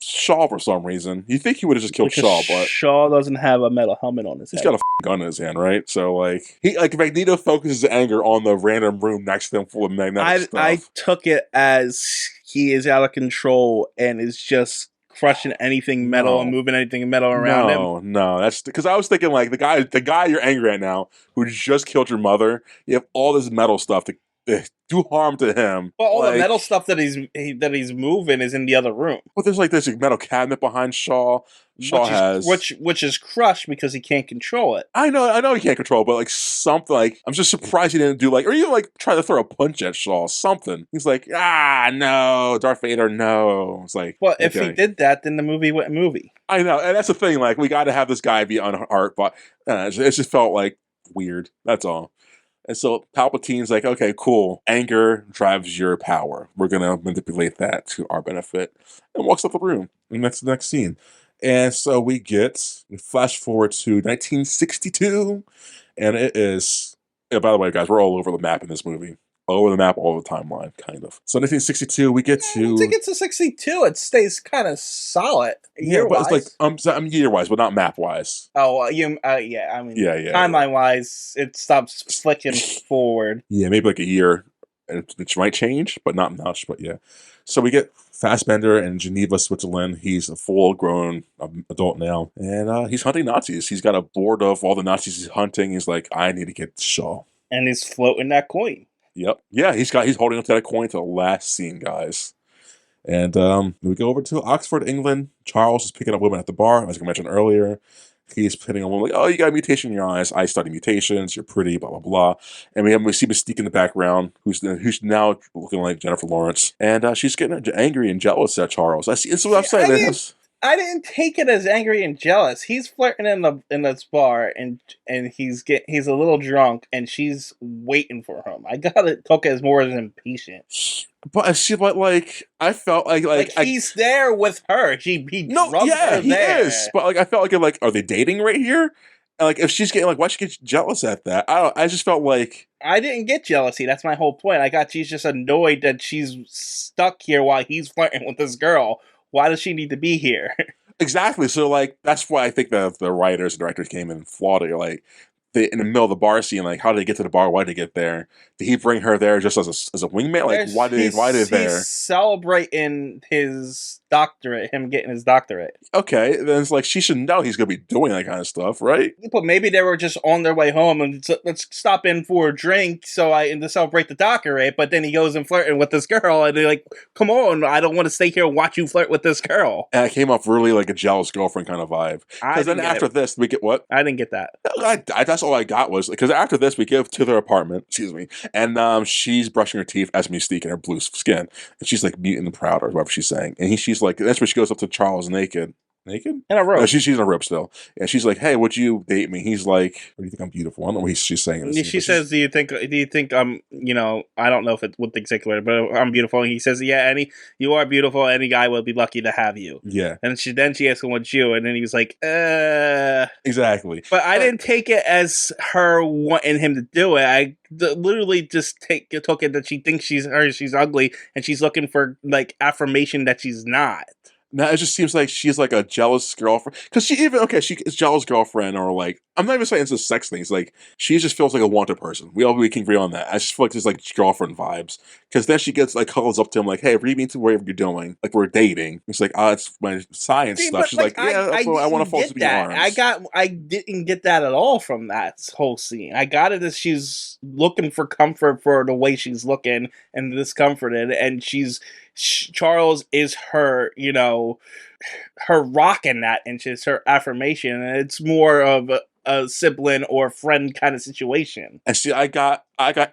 Shaw for some reason. You think he would have just killed Shaw, but Shaw doesn't have a metal helmet on his head. He's got a gun in his hand, right? So Magneto focuses his anger on the random room next to him full of magnetic stuff. I took it as he is out of control and is just crushing anything metal and moving anything metal around him. No, that's because I was thinking like the guy you're angry at now who just killed your mother. You have all this metal stuff to do harm to him. Well, all the metal stuff that he's moving is in the other room. But there's like this metal cabinet behind Shaw. Which is crushed because he can't control it. I know he can't control it, but like something like I'm just surprised he didn't do like or even like try to throw a punch at Shaw. Something. He's like, no, Darth Vader, no. It's like, well, if he did that, then the movie wouldn't movie. I know, and that's the thing. Like, we got to have this guy be unhurt, but it just felt like weird. That's all. And so Palpatine's like, okay, cool. Anger drives your power. We're gonna manipulate that to our benefit, and walks out the room. And that's the next scene. And so we flash forward to 1962, and it is. By the way, guys, we're all over the map in this movie. All over the map, all the timeline, kind of. So 1962, we get to. I think it's a 62. It stays kind of solid. Yeah, but it's like I'm year-wise, but not map-wise. Oh, yeah. I mean, timeline-wise, it stops flicking forward. Yeah, maybe like a year, which might change, but not much. But yeah, so we get Fassbender in Geneva, Switzerland. He's a full-grown adult now, and he's hunting Nazis. He's got a board of all the Nazis he's hunting. He's like, I need to get Shaw, and he's floating that coin. Yep. Yeah, he's holding up to that coin to the last scene, guys. And we go over to Oxford, England. Charles is picking up women at the bar, as I mentioned earlier. He's hitting a woman like, oh, you got a mutation in your eyes. I study mutations. You're pretty, blah, blah, blah. And we see Mystique in the background, who's now looking like Jennifer Lawrence. And she's getting angry and jealous at Charles. That's what I'm saying. I didn't take it as angry and jealous. He's flirting in this bar, and he's a little drunk, and she's waiting for him. I got it took it as more as impatient. But she, but like, I felt Like I he's there with her. He no, drugged yeah, her he is. there. But like, I felt like, are they dating right here? And like, if she's getting like, why she get jealous at that? I don't. I just felt like I didn't get jealousy. That's my whole point. I got she's just annoyed that she's stuck here while he's flirting with this girl. Why does she need to be here? exactly. So like, that's why I think that the writers and directors came in and flawed it. Like, they in the middle of the bar scene, like, how did they get to the bar? Why did they get there? Did he bring her there just as a wingman? Like, why did they He's there? celebrating his doctorate, him getting his doctorate. Okay, then it's like she should know he's gonna be doing that kind of stuff, right? But maybe they were just on their way home and let's stop in for a drink and to celebrate the doctorate. But then he goes and flirting with this girl, and they're like, "Come on, I don't want to stay here and watch you flirt with this girl." And it came off really like a jealous girlfriend kind of vibe. I Because then didn't get after it. this, we get what? I didn't get that. That's all I got was because after this, we give to their apartment, excuse me, and she's brushing her teeth as Mystique in her blue skin, and she's like mute and proud or whatever she's saying, and she's like, that's where she goes up to Charles naked. Naked? In a No, robe. she's in a robe still. And she's like, hey, would you date me? He's like, what do you think I'm beautiful? I don't know what she's saying in this scene, She but she's says, "Do you think I'm, I don't know if it what the exact word, but I'm beautiful." And he says, "Yeah, you are beautiful. Any guy will be lucky to have you." yeah, And she asks him what's you, and then he was like, exactly. But I didn't take it as her wanting him to do it. Literally just took it that she thinks she's ugly, and she's looking for like affirmation that she's not. Now it just seems like she's like a jealous girlfriend. Because she even she is jealous girlfriend, or like I'm not even saying it's a sex thing. It's like she just feels like a wanted person. We can agree on that. I just feel like there's like girlfriend vibes. Because then she gets like cuddles up to him like, "Hey, read me to whatever you're doing. Like we're dating." It's like, "Oh, it's my science See, stuff." but She's like, "Yeah, I that's what I want didn't to fall get to your that. arms." I didn't get that at all from that whole scene. I got it as she's looking for comfort for the way she's looking and discomforted, and Charles is her, her rock in that, and she's her affirmation, and it's more of a sibling or friend kind of situation. And see, I got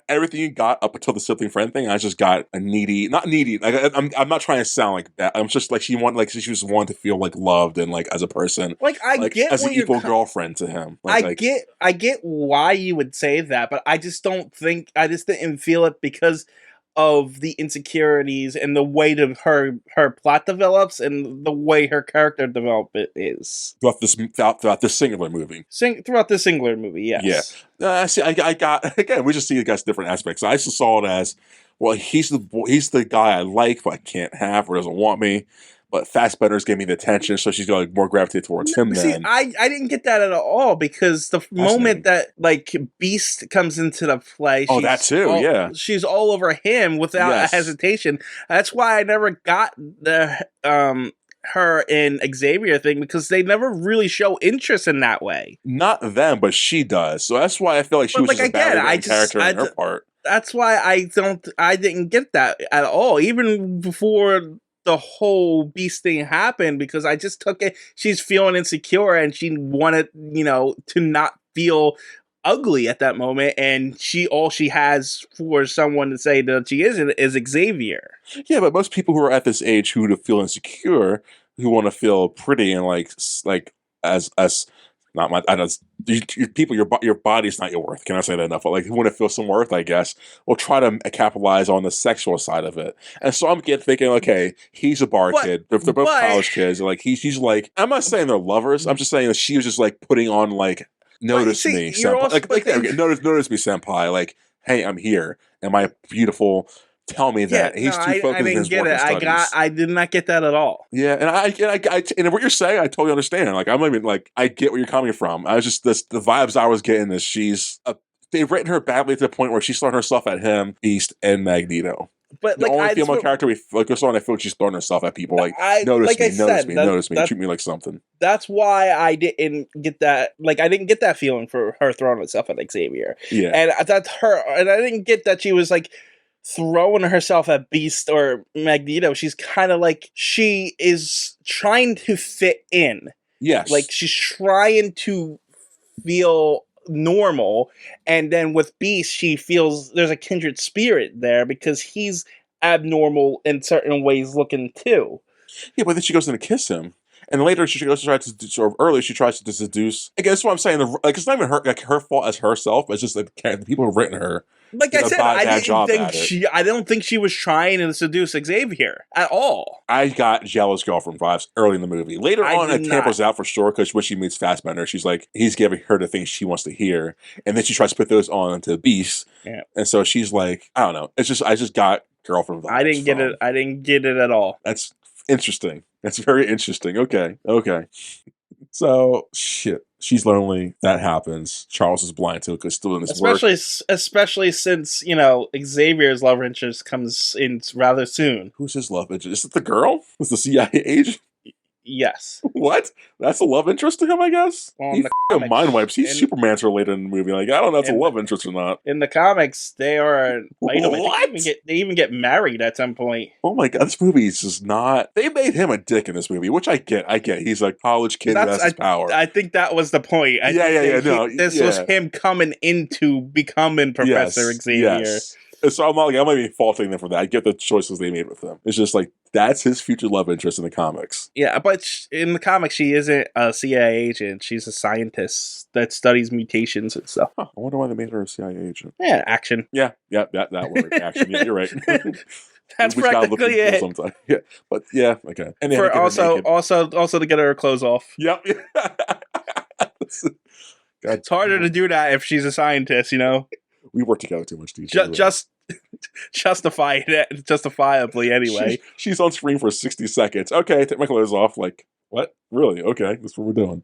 everything you got up until the sibling friend thing. I just got a needy, not needy. Like I'm not trying to sound like that. I'm just like she just wanted to feel like loved and like as a person, Like I like get as an what you're. equal girlfriend to him. Like I get why you would say that, but I just didn't feel it because of the insecurities and the way that her plot develops and the way her character development is. throughout this singular movie. Throughout the singular movie, Yeah. yes. See, I got again. We just see the guy's different aspects. I just saw it as, well, he's the guy I like, but I can't have or doesn't want me. But Fassbender's gave me the attention, so she's going to more gravitate towards him. See, Then I didn't get that at all because the moment fascinating. that like Beast comes into the play, Oh, that too. Yeah. she's all over him without a Yes. hesitation. That's why I never got the her and Xavier thing because they never really show interest in that way. Not them, but she does. So that's why I feel like she But was like just a again, badly written character on her part. that's why I didn't get that at all, even before the whole Beast thing happened, because I just took it she's feeling insecure and she wanted, to not feel ugly at that moment, and all she has for someone to say that she isn't is Xavier. Yeah, but most people who are at this age who feel insecure, who want to feel pretty and like as not my I don't people your body's not your worth. Can I say that enough? But like who want to feel some worth, I guess, will try to capitalize on the sexual side of it. And so I'm thinking, okay, he's a bar But- kid. They're both but- college kids. Like he's like, I'm not saying they're lovers. I'm just saying that she was just like putting on like, notice see, me, you're senpai. also- Like but okay, notice me, senpai. Like, hey, I'm here. Am I beautiful? Tell me that. He's too focused I on didn't his get work it. and studies. I did not get that at all. Yeah, and what you're saying, I totally understand. Like, I'm not even like, I get where you're coming from. I was just the vibes I was getting is they've written her badly to the point where she's throwing herself at him, Beast, and Magneto. But The only female character we focus on, I feel like she's throwing herself at people. Like, notice me, treat me like something. That's why I didn't get that. Like, I didn't get that feeling for her throwing herself at Xavier. Yeah, And I didn't get that she was like throwing herself at Beast or Magneto. She's kind of like she is trying to fit in. yes, Like she's trying to feel normal, and then with Beast she feels there's a kindred spirit there because he's abnormal in certain ways looking too. yeah. But then she goes in to kiss him, And later she goes to try to sort of early. She tries to seduce. I guess what I'm saying. Like it's not even her fault as herself. It's just like the people who've written her. Like I said, I don't think she was trying to seduce Xavier at all. I got jealous girlfriend vibes early in the movie. Later on, it tampers out for sure because when she meets Fassbender, she's like, he's giving her the things she wants to hear, and then she tries to put those on into Beast, and so she's like, I don't know. It's just I just got girlfriend vibes. I didn't get it. I didn't get it at all. That's interesting. That's very interesting. Okay. So shit. She's lonely. That happens. Charles is blind too because still in his work. Especially since Xavier's love interest comes in rather soon. Who's his love interest? Is it the girl? Is the CIA agent? Yes. What? That's a love interest to him, I guess? Well, he mind wipes. He's Superman's related in the movie. Like, I don't know if it's a love interest or not. In the comics, they are... What? They even get married at some point. Oh my god, this movie is just not... They made him a dick in this movie, which I get. He's a college kid who has his power. I think that was the point. This was him coming into becoming Professor Xavier. Yes. So I'm not even faulting them for that. I get the choices they made with them. It's just like, that's his future love interest in the comics. Yeah, but in the comics, she isn't a CIA agent. She's a scientist that studies mutations and stuff. Huh, I wonder why they made her a CIA agent. Yeah, action. Yeah, that word, action. Yeah, you're right. That's practically it. Sometimes. Yeah, but yeah, okay. And for also to get her clothes off. Yep. It's harder to do that if she's a scientist, We work together too much, DJ. Just justifiably anyway. She's on screen for 60 seconds. Okay, take my clothes off. Like, what? Really? Okay, that's what we're doing.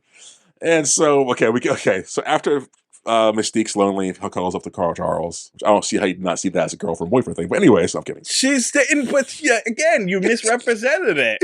And so, so after Mystique's lonely, he calls up to Carl Charles. Which I don't see how you did not see that as a girlfriend boyfriend thing. But anyways, I'm kidding. She's sitting with you again. You misrepresented it.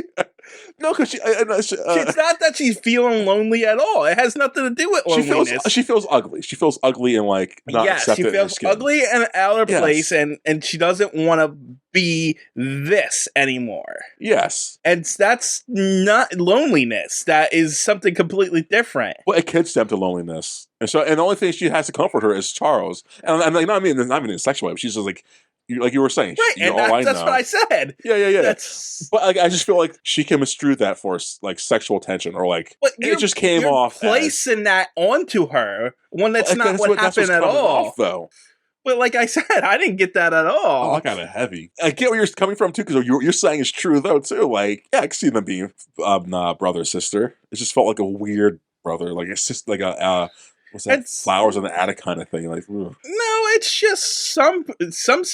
No, because it's not that she's feeling lonely at all. It has nothing to do with loneliness. She feels ugly. She feels ugly and like not accepted. She feels ugly and out of place, and she doesn't want to be this anymore. Yes, and that's not loneliness. That is something completely different. Well, it kids them to loneliness, and the only thing she has to comfort her is Charles. And like, not even in a sexual way. She's just like you were saying, right? And that's what I said. Yeah. But like, I just feel like she can misconstrue that for like sexual tension, or like it just came off placing that onto her when that's not what happened at all. Though. But like I said, I didn't get that at all. Oh, I got it heavy. I get where you're coming from too, because you're saying is true though too. Like, yeah, I can see them being brother sister. It just felt like a weird brother, like it's just like a. What's that? Flowers in the attic kind of thing. Like, ugh. No, it's just some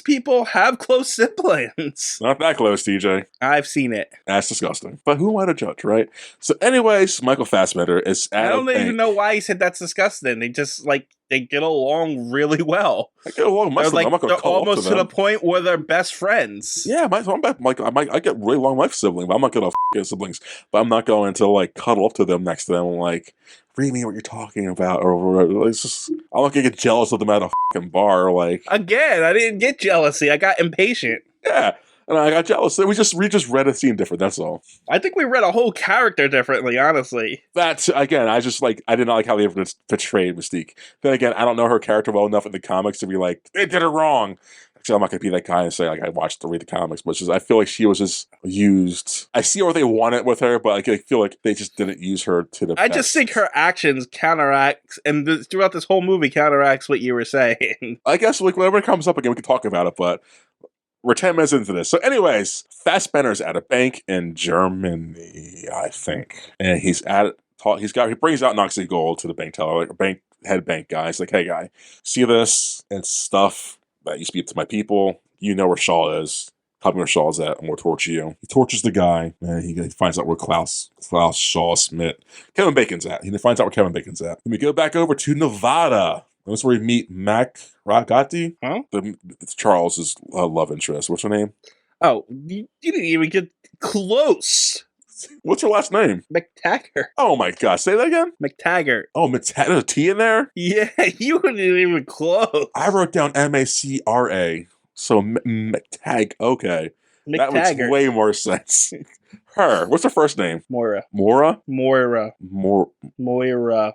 people have close siblings. Not that close, TJ. I've seen it. That's disgusting. But who am I to judge, right? So, anyways, Michael Fassbender is at I don't even know why he said that's disgusting. They just they get along really well. I get along with my I'm not going to call almost to the point where they're best friends. Yeah, I get really long life sibling, but I'm not going to get siblings. But I'm not going to like cuddle up to them next to them and like read me what you're talking about, or it's just I'm not going to get jealous of them at a fucking bar. Like again, I didn't get jealousy. I got impatient. Yeah. And I got jealous. We just read a scene different. That's all. I think we read a whole character differently. Honestly, that's again. I did not like how they portrayed Mystique. Then again, I don't know her character well enough in the comics to be like they did it wrong. Actually, I'm not gonna be that guy and say like I watched to read the comics, but I feel like she was just used. I see what they wanted with her, but I feel like they just didn't use her to the. I just think her actions counteracts, and throughout this whole movie counteracts what you were saying. I guess like whenever it comes up again, we can talk about it, but. We're 10 minutes into this. So anyways, Fassbender's at a bank in Germany, I think. And he brings out Noxie Gold to the bank teller, like head bank guy. He's like, hey guy, see this? It's stuff that used to be up to my people. You know where Shaw is. Tell me where Shaw's at. I'm going to torture you. He tortures the guy, and he finds out where Klaus Shaw Smith, Kevin Bacon's at. He finds out where Kevin Bacon's at. Then we go back over to Nevada. That's where we meet Mac Ragati. Huh? It's Charles's love interest. What's her name? Oh, you didn't even get close. What's her last name? McTaggart. Oh my god, say that again? McTaggart. Oh, there's a T in there? Yeah, you weren't even close. I wrote down Macra. So McTag. Okay. McTaggart. That makes way more sense. Her. What's her first name? Moira. Moira? Moira. Moira.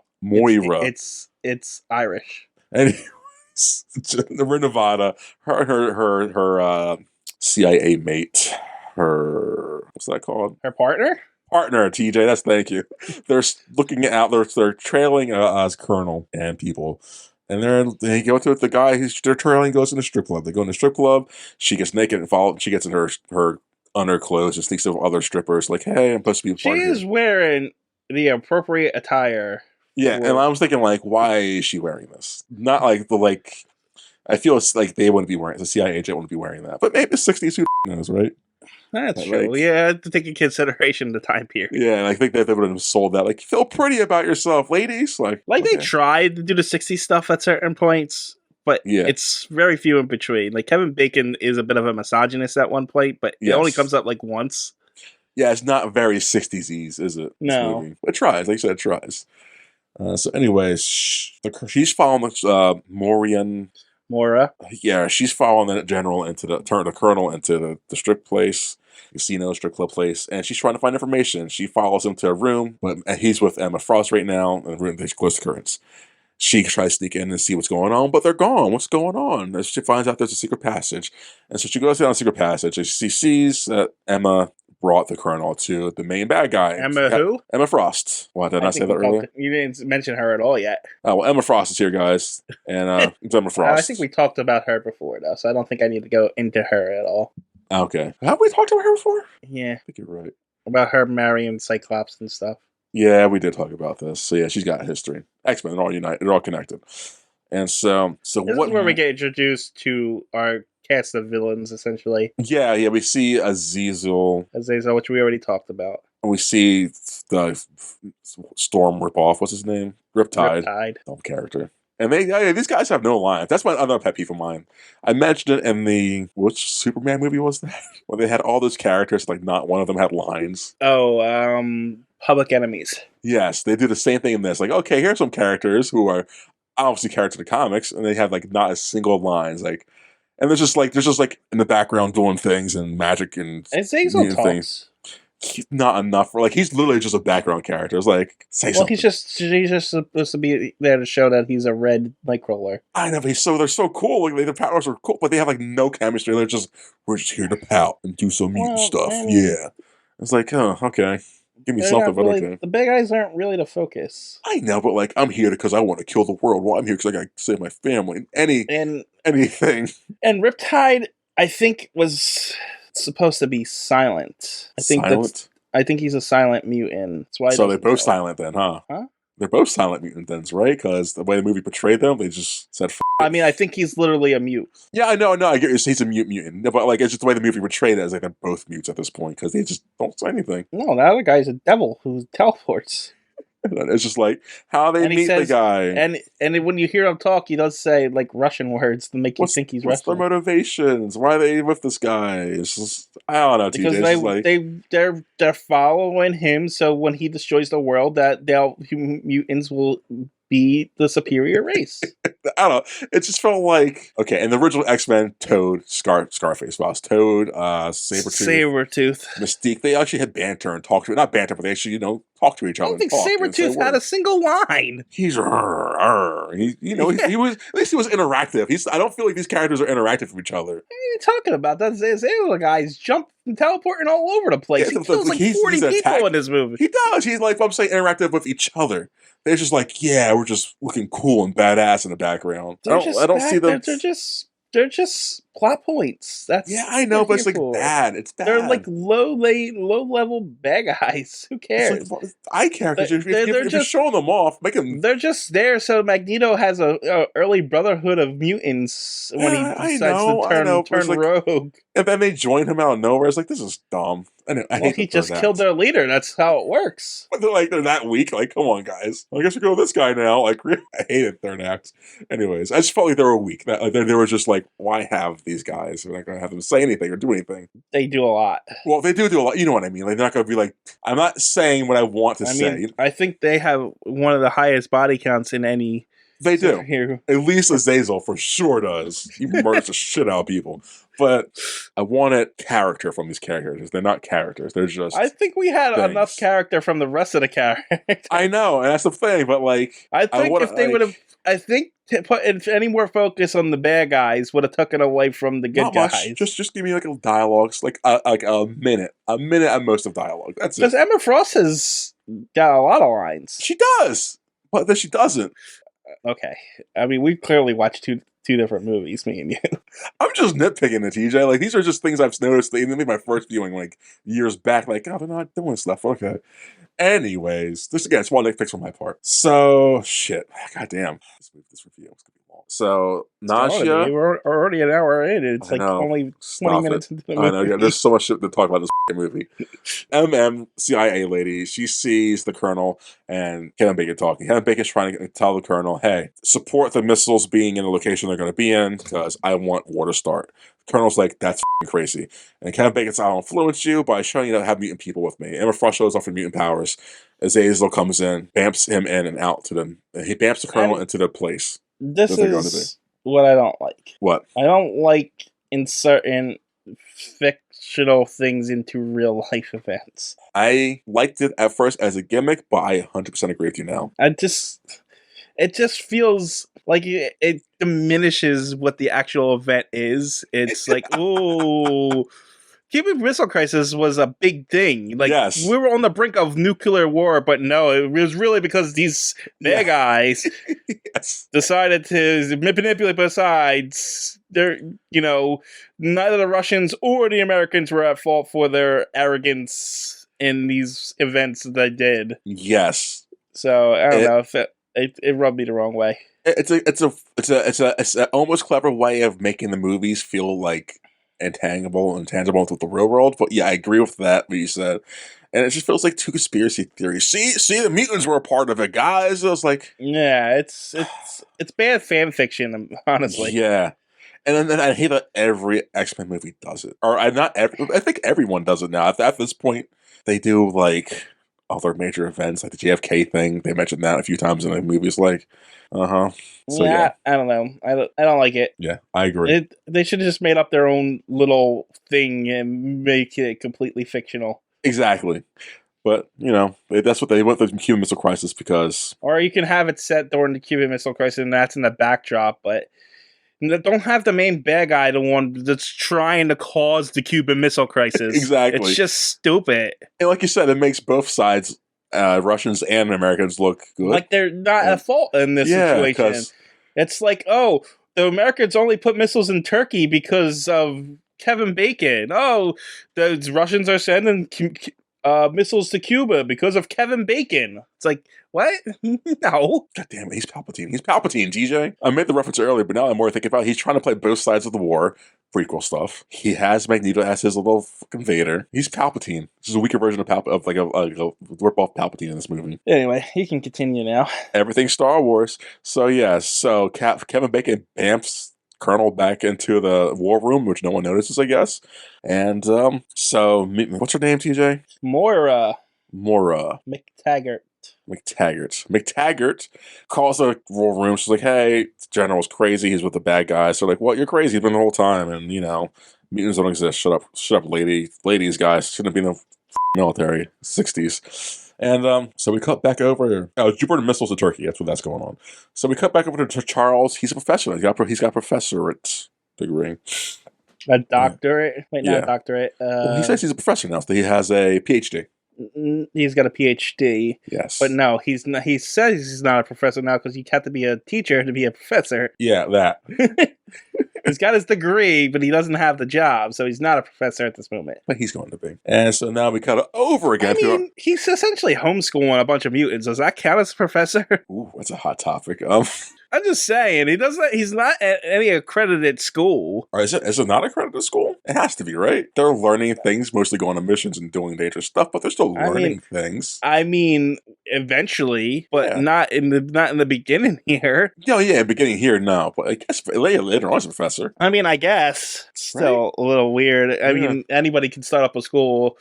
It's Irish. Anyways, we're in Nevada. Her CIA mate. Her what's that called? Her partner? partner, TJ. That's thank you. They're looking out. They're trailing us, Colonel and people, and they go to it. The guy who's they're trailing goes in the strip club. They go in the strip club. She gets naked and follow. She gets in her underclothes and sneaks of other strippers. Like, hey, I'm supposed to be a She part is here. wearing the appropriate attire. Yeah, and I was thinking like, why is she wearing this? Not like the like. I feel it's like they wouldn't be wearing. The CIA agent wouldn't be wearing that. But maybe the '60s who knows, right? That's But, true. like, Yeah, I have to take into consideration the time period. yeah, and I think that they would have sold that. Like, feel pretty about yourself, ladies. Like They okay. tried to do the '60s stuff at certain points, but Yeah. it's very few in between. Like Kevin Bacon is a bit of a misogynist at one point, but it only Yes. comes up like once. Yeah, it's not very '60s, is it? This No. movie. It tries. Like I said, it tries. So, anyways, she's following Morian. Mora. Yeah, she's following the general into the colonel into the strip place, casino, strip club place, and she's trying to find information. She follows him to a room, but he's with Emma Frost right now, and the room they close the curtains. She tries to sneak in and see what's going on, but they're gone. What's going on? And she finds out there's a secret passage, and so she goes down the secret passage, and she sees that Emma brought the colonel to the main bad guy. Emma who? Emma Frost. Why did I not say that earlier? You didn't mention her at all yet. Oh, well, Emma Frost is here, guys, and it's Emma Frost. I think we talked about her before, though, so I don't think I need to go into her at all. Okay, have we talked about her before? Yeah, I think you're right. about her marrying Cyclops and stuff. Yeah, we did talk about this. So yeah, she's got a history. X-Men, they're all united. They're all connected. And so This what? is where we get introduced to our cast of villains, essentially. Yeah, we see Azazel. Azazel, which we already talked about. And we see the Storm ripoff. What's his name? Riptide. Riptide. Dumb character. And these guys have no lines. That's my other pet peeve of mine. I mentioned it in the which Superman movie was that? Where they had all those characters, like not one of them had lines. Oh, Public Enemies. Yes, they do the same thing in this. Like, okay, here's some characters who are obviously characters in the comics, and they have like not a single lines. Like, and there's just like in the background doing things and magic and Azazel talks. things. Not enough for like he's literally just a background character. It's like say something. He's just supposed to be there to show that he's a red nightcrawler. I know, but they're so cool. Like their powers are cool, but they have like no chemistry. We're just here to pout and do some mutant stuff. Yeah, it's like, oh, okay, give me something, but okay. The big guys aren't really the focus. I know, but like I'm here because I want to kill the world. Well, I'm here because I got to save my family. Anything. And Riptide, I think, was supposed to be silent. I think he's a silent mutant. That's why. So they're both silent then, huh? Huh? They're both silent mutants, right? Because the way the movie portrayed them, they just said. I mean, I think he's literally a mute. Yeah, I know. I get he's a mutant, but like it's just the way the movie portrayed it as like they're both mutes at this point because they just don't say anything. No, the other guy's a devil who teleports. It's just like how they meet the guy, and when you hear him talk, he does say like Russian words to make you think he's Russian. What's their motivations? Why are they with this guy? It's just, I don't know. Because they're following him, so when he destroys the world, that mutants will be the superior race. I don't know. It just felt like okay. In the original X-Men, Toad, Scarface boss, Toad, Sabretooth, Mystique. They actually had banter and talked to not banter, but they actually talk to each other. I don't think Sabretooth had a single line. He's he was at least he was interactive. I don't feel like these characters are interactive with each other. What are you talking about? That Azazel guy's jump and teleporting all over the place. He kills like 40 people in this movie. He does. He's like I'm saying interactive with each other. They're just like, yeah, we're just looking cool and badass in the background. I don't see them. They're just plot points. I know, but it's like bad. It's bad. They're like low level bad guys. Who cares? Like, I care because if you're showing them off, make them. They're just there so Magneto has a early brotherhood of mutants when he decides to turn rogue. And then they join him out of nowhere. It's like this is dumb. He just killed their leader. That's how it works. But they're that weak. Like, come on, guys. I guess we go with this guy now. Like, I hated third acts. Anyways, I just felt like they were weak. They were just like, why have these guys? We're not going to have them say anything or do anything. They do a lot. Well, they do a lot. You know what I mean? Like, they're not going to be like, I'm not saying what I want to say. I think they have one of the highest body counts in any They So do. here, At least Azazel for sure does. He murders the shit out of people. But I wanted character from these characters. They're not characters. They're I just think we had enough things. character from the rest of the characters. I know, and that's the thing. But like, I I think want if they would have, I think to put if any more focus on the bad guys would have taken away from the good not much. guys. Just give me like a dialogue, like a minute at most of dialogue. That's Because it. Emma Frost has got a lot of lines. She does, but then she doesn't. Okay, I mean we clearly watched two different movies, me and you. I'm just nitpicking it, TJ. Like these are just things I've noticed. They made my first viewing like years back. Like, oh, they're not doing stuff. Okay. Anyways, this again, small nitpicks on my part. So shit. Goddamn. This review is gonna be long. So Honestly, Nausea. we're already an hour in. It's I like know. only 20 Stop minutes it. into the I movie. know. Yeah, there's so much shit to talk about in this movie. CIA lady, she sees the colonel and Kevin Bacon talking. Kevin Bacon's trying to tell the colonel, hey, support the missiles being in the location they're going to be in because I want war to start. The colonel's like, that's crazy. And Kevin Bacon's, I'll influence you by showing you that I have mutant people with me. Emma Frost shows off her mutant powers. Azazel comes in, bamps him in and out to them. He bamps the colonel into the place. This They're going to is what I don't like. What? I don't like inserting fictional things into real life events. I liked it at first as a gimmick, but I 100% agree with you now. It just feels like it diminishes what the actual event is. It's like, ooh, Cuban Missile Crisis was a big thing. Like, Yes. we were on the brink of nuclear war, but no, it was really because these bad guys Yes. decided to manipulate both sides. They're, neither the Russians or the Americans were at fault for their arrogance in these events that they did. Yes. So I don't know if it rubbed me the wrong way. It's an almost clever way of making the movies feel like intangible with the real world. But yeah, I agree with that what you said. And it just feels like two conspiracy theories. See, the mutants were a part of it, guys. I was like, yeah, it's bad fan fiction, honestly. Yeah. And then I hate that every X-Men movie does it. Or I think everyone does it now. At this point, they do like other major events, like the JFK thing. They mentioned that a few times in the movies. Like, So yeah, I don't know. I don't like it. Yeah, I agree. They should have just made up their own little thing and make it completely fictional. Exactly. But, that's what they went through the Cuban Missile Crisis because... Or you can have it set during the Cuban Missile Crisis and that's in the backdrop, but don't have the main bad guy the one that's trying to cause the Cuban Missile Crisis. Exactly. It's just stupid. And like you said, it makes both sides, Russians and Americans, look good. Like they're not at fault in this situation. It's like, oh, the Americans only put missiles in Turkey because of Kevin Bacon. Oh, the Russians are sending missiles to Cuba because of Kevin Bacon. It's like, what? No. God damn it, he's Palpatine. He's Palpatine, DJ. I made the reference earlier, but now I'm more thinking about it. He's trying to play both sides of the war. Prequel stuff. He has Magneto as his little fucking Vader. He's Palpatine. This is a weaker version of like a rip-off Palpatine in this movie. Anyway, he can continue now. Everything Star Wars. So yeah, Kevin Bacon bamfs Colonel back into the war room, which no one notices, I guess. And so what's her name, TJ? Moira McTaggart calls the war room. She's like, hey, the general's crazy. He's with the bad guys. So like, what? You're crazy. He's been the whole time. And, mutants don't exist. Shut up, ladies, guys. Shouldn't have been in the military. 60s. And so we cut back over. Jupiter missiles to Turkey. That's what that's going on. So we cut back over to Charles. He's a professor. He's got a professorate degree. A doctorate? Wait, not Yeah. a doctorate. Well, he says he's a professor now. So he has a PhD. He's got a PhD. Yes. But no, he's not. He says he's not a professor now because you have to be a teacher to be a professor. Yeah, that. He's got his degree, but he doesn't have the job, so he's not a professor at this moment. But he's going to be. And so now we cut it over again. He's essentially homeschooling a bunch of mutants. Does that count as a professor? Ooh, that's a hot topic. I'm just saying, he's not at any accredited school. Or is it not accredited school? It has to be, right? They're learning things, mostly going on missions and doing dangerous stuff, but they're still learning things. I mean, eventually, but not in the beginning here. Yeah, beginning here, no. But I guess later on as a professor. I mean, I guess. It's still a little weird. I mean, anybody can start up a school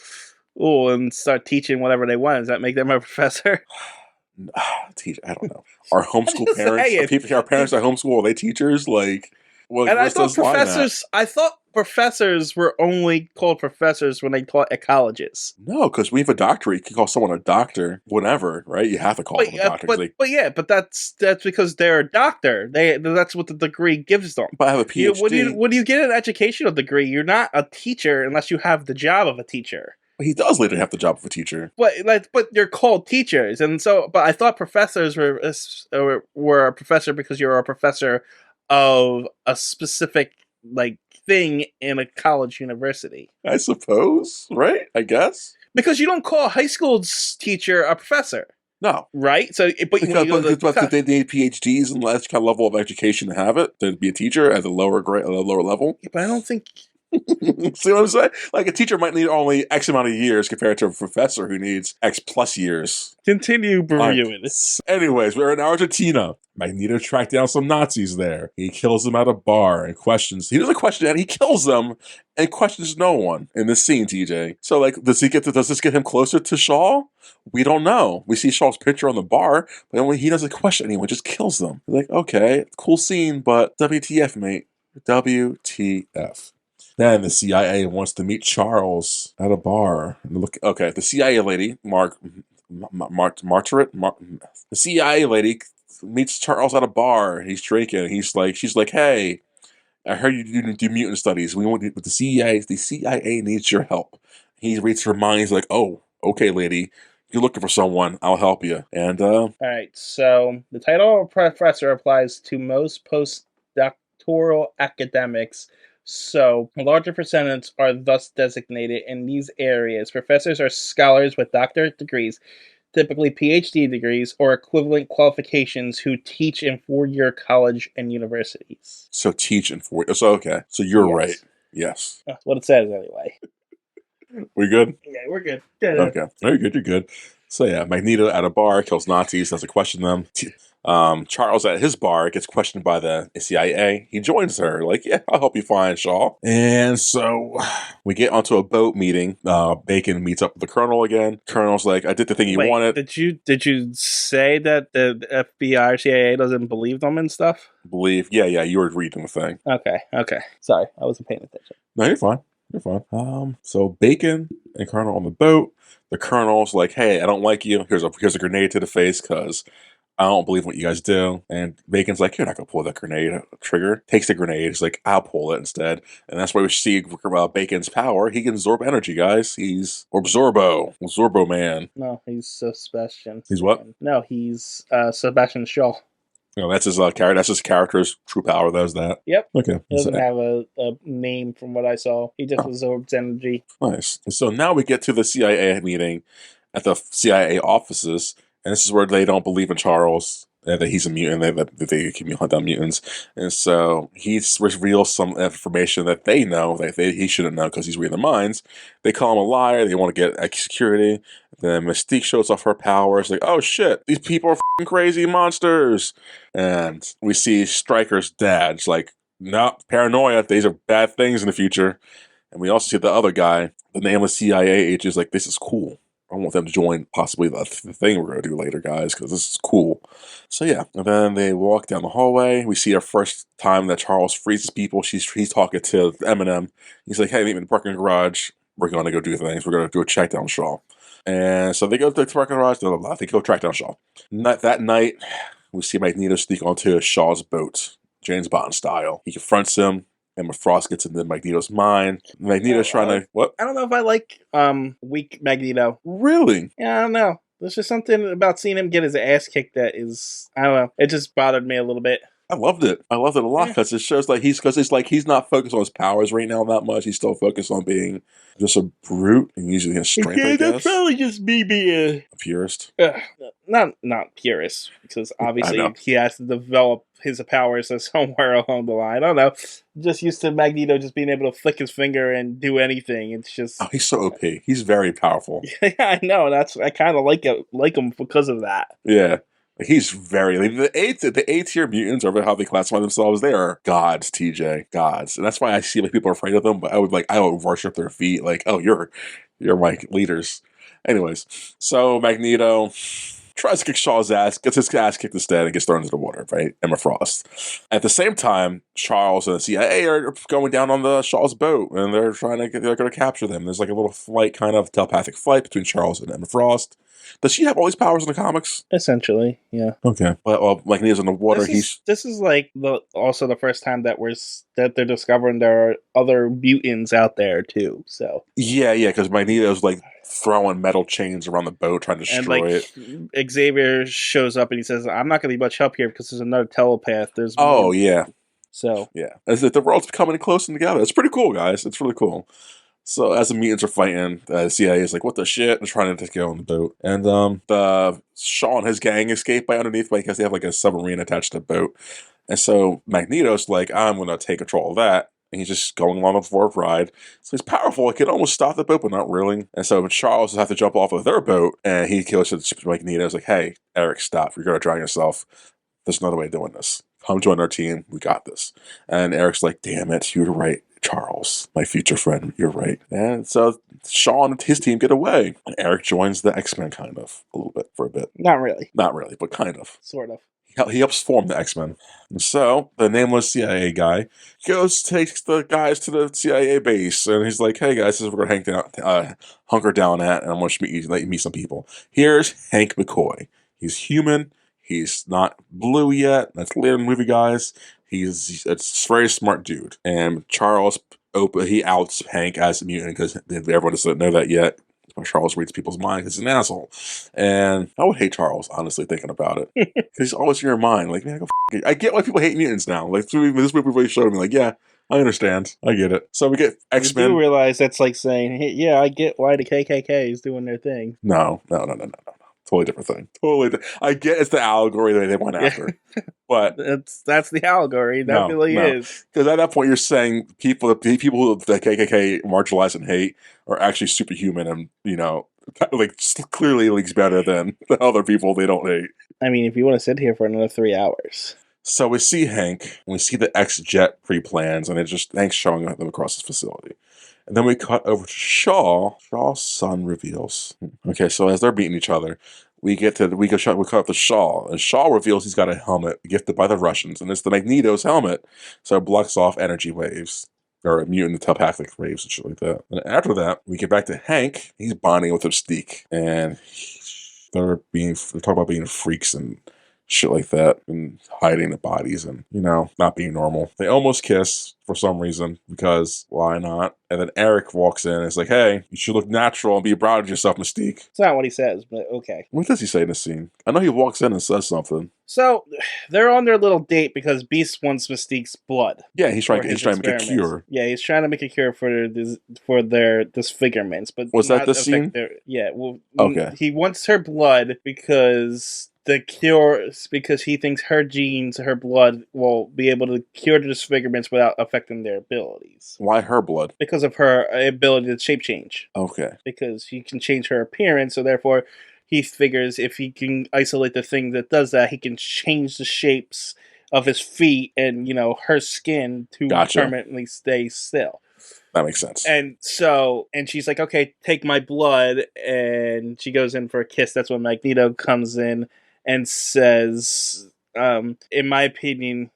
and start teaching whatever they want. Does that make them a professor? Teach. I don't know. Our I'm homeschool just parents, saying. our parents that homeschool, are they teachers? Like, well, And where's this line at? I thought professors were only called professors when they taught at colleges. No, because we have a doctorate. You can call someone a doctor whenever, right? You have to call them a doctor because they. But yeah, but that's because they're a doctor. That's what the degree gives them. But I have a PhD. When you get an educational degree, you're not a teacher unless you have the job of a teacher. He does later have the job of a teacher. But you're called teachers, and so. But I thought professors were a professor because you're a professor of a specific like thing in a college university. I suppose, right? I guess. Because you don't call a high school teacher a professor, No, right? So, but when you go to because they need PhDs and that kind of level of education to have it to be a teacher at a lower grade, at a lower level. but I don't think. See what I'm saying? Like a teacher might need only X amount of years compared to a professor who needs X plus years. Continue reviewing this. Anyways, we're in Argentina. Magneto tracked down some Nazis there. He kills them at a bar and questions. He doesn't question it. He kills them and questions no one in this scene, TJ. So, like, does this get him closer to Shaw? We don't know. We see Shaw's picture on the bar, but then he doesn't question anyone, just kills them. We're like, okay, cool scene, but WTF, mate. WTF. Then the CIA wants to meet Charles at a bar. Okay, the CIA lady, the CIA lady meets Charles at a bar. He's drinking. She's like, hey, I heard you do mutant studies. We want with the CIA. The CIA needs your help. He reads her mind. He's like, oh, okay, lady. You're looking for someone. I'll help you. And all right. So the title of professor applies to most postdoctoral academics. So, a larger percentage are thus designated in these areas. Professors are scholars with doctorate degrees, typically PhD degrees or equivalent qualifications, who teach in four-year college and universities. So teach in 4. So okay. So you're Yes. right. Yes. That's what it says anyway. We good? Yeah, we're good. Good. Okay. You're good. You're good. So yeah, Magneto at a bar kills Nazis, doesn't question them. Charles at his bar gets questioned by the CIA. He joins her, like, yeah, I'll help you find Shaw. And so we get onto a boat meeting. Bacon meets up with the Colonel again. Colonel's like, I did the thing you wanted. Did you say that the FBI or CIA doesn't believe them and stuff? Yeah, you were reading the thing. Okay. Sorry, I wasn't paying attention. No, you're fine. You're fine. So Bacon and Colonel on the boat. The Colonel's like, hey, I don't like you. Here's a grenade to the face because I don't believe what you guys do. And Bacon's like, you're not going to pull that grenade trigger. Takes the grenade. He's like, I'll pull it instead. And that's why we see Bacon's power. He can absorb energy, guys. He's Zorbo man. No, he's Sebastian. He's what? No, he's Sebastian Shaw. No, that's his character. That's his character's true power. Does that? Yep. Okay. He doesn't have a name from what I saw. He just absorbs energy. Nice. So now we get to the CIA meeting at the CIA offices. And this is where they don't believe in Charles, that he's a mutant, that they can hunt down mutants. And so he reveals some information that they know, that he shouldn't know because he's reading their minds. They call him a liar. They want to get security. Then Mystique shows off her powers. Like, oh shit, these people are f***ing crazy monsters. And we see Stryker's dad. It's like, no, paranoia. These are bad things in the future. And we also see the other guy, the nameless CIA agent, is like, this is cool. I want them to join possibly the thing we're going to do later, guys, because this is cool. So yeah, and then they walk down the hallway. We see our first time that Charles freezes people. He's talking to Eminem. He's like, hey, meet me in the parking garage. We're going to go do things. We're going to do a check down Shaw. And so they go to the parking garage. They go track down Shaw. That night, we see Magneto sneak onto Shaw's boat, James Bond style. He confronts him. Emma Frost gets into Magneto's mind. Magneto's trying to... What? I don't know if I like weak Magneto. Really? Yeah, I don't know. There's just something about seeing him get his ass kicked that is... I don't know. It just bothered me a little bit. I loved it. I loved it a lot because it shows like he's not focused on his powers right now that much. He's still focused on being just a brute and using his strength. Yeah, that's probably just me being a purist. Not purist, because obviously he has to develop his powers somewhere along the line. I don't know. Just used to Magneto just being able to flick his finger and do anything. It's just he's so OP. He's very powerful. Yeah, I know. I kind of like him because of that. Yeah. He's very the A tier mutants, or how they classify themselves, they are gods, TJ. Gods. And that's why I see like people are afraid of them, but I would worship their feet, like, oh, you're my leaders. Anyways, so Magneto tries to kick Shaw's ass, gets his ass kicked instead, and gets thrown into the water, right? Emma Frost. At the same time, Charles and the CIA are going down on the Shaw's boat, and they're going to capture them. There's like a little flight, kind of telepathic flight between Charles and Emma Frost. Does she have all these powers in the comics? Essentially, yeah. Okay. Well, Magneto's in the water. This is like also the first time that that they're discovering there are other mutants out there too. So yeah, because Magneto's like throwing metal chains around the boat trying to destroy it. Xavier shows up and he says, "I'm not going to be much help here because there's another telepath." There's more. Yeah. So yeah, as if the world's coming close together. It's pretty cool, guys. It's really cool. So as the mutants are fighting, the CIA is like, "What the shit?" and trying to get on the boat. And the Shaw and his gang escape by underneath because they have like a submarine attached to the boat. And so Magneto's like, "I'm going to take control of that." And he's just going along for a ride. So he's powerful. He can almost stop the boat, but not really. And so Charles has to jump off of their boat, and he goes to Magneto. He's like, "Hey, Eric, stop. You're going to drown yourself. There's another way of doing this. Come join our team. We got this." And Eric's like, "Damn it, you're right, Charles, my future friend, you're right." And so Shaw and his team get away. And Eric joins the X-Men kind of, a little bit, for a bit. Not really. Not really, but kind of. Sort of. He helps form the X-Men. And so the nameless CIA guy takes the guys to the CIA base, and he's like, "Hey guys, this is where we're going to hunker down at, and I'm going to let you meet some people. Here's Hank McCoy. He's human. He's not blue yet. That's later in the movie, guys. He's a very smart dude." And Charles, he outs Hank as a mutant because everyone doesn't know that yet. Charles reads people's minds because he's an asshole. And I would hate Charles, honestly, thinking about it. Because he's always in your mind. Like, man, I get why people hate mutants now. Like, this movie really showed me, like, yeah, I understand. I get it. So we get X-Men. You do realize that's like saying, hey, yeah, I get why the KKK is doing their thing. No. Totally different thing. I get it's the allegory that they went after. But that's the allegory. That really is. Because at that point, you're saying the people who the KKK marginalize and hate are actually superhuman and, like clearly at least better than the other people they don't hate. I mean, if you want to sit here for another 3 hours. So we see Hank, and we see the X-Jet pre-plans, and it's just Hank's showing them across his facility. And then we cut over to Shaw. Shaw's son reveals. Okay, so as they're beating each other, we cut up to Shaw, and Shaw reveals he's got a helmet gifted by the Russians, and it's the Magneto's helmet, so it blocks off energy waves or mutant telepathic waves and shit like that. And after that, we get back to Hank. He's bonding with Mystique, and they're talking about being freaks and shit like that, and hiding the bodies and, not being normal. They almost kiss for some reason, because why not? And then Eric walks in and is like, "Hey, you should look natural and be proud of yourself, Mystique." It's not what he says, but okay. What does he say in the scene? I know he walks in and says something. So they're on their little date because Beast wants Mystique's blood. Yeah, he's trying to make a cure. Yeah, he's trying to make a cure for their disfigurements. But was that the scene? Okay. He wants her blood because he thinks her genes, her blood, will be able to cure the disfigurements without affecting their abilities. Why her blood? Because of her ability to shape change. Okay. Because she can change her appearance, so therefore he figures if he can isolate the thing that does that, he can change the shapes of his feet and, her skin to permanently stay still. That makes sense. And she's like, "Okay, take my blood." And she goes in for a kiss. That's when Magneto comes in and says, "In my opinion,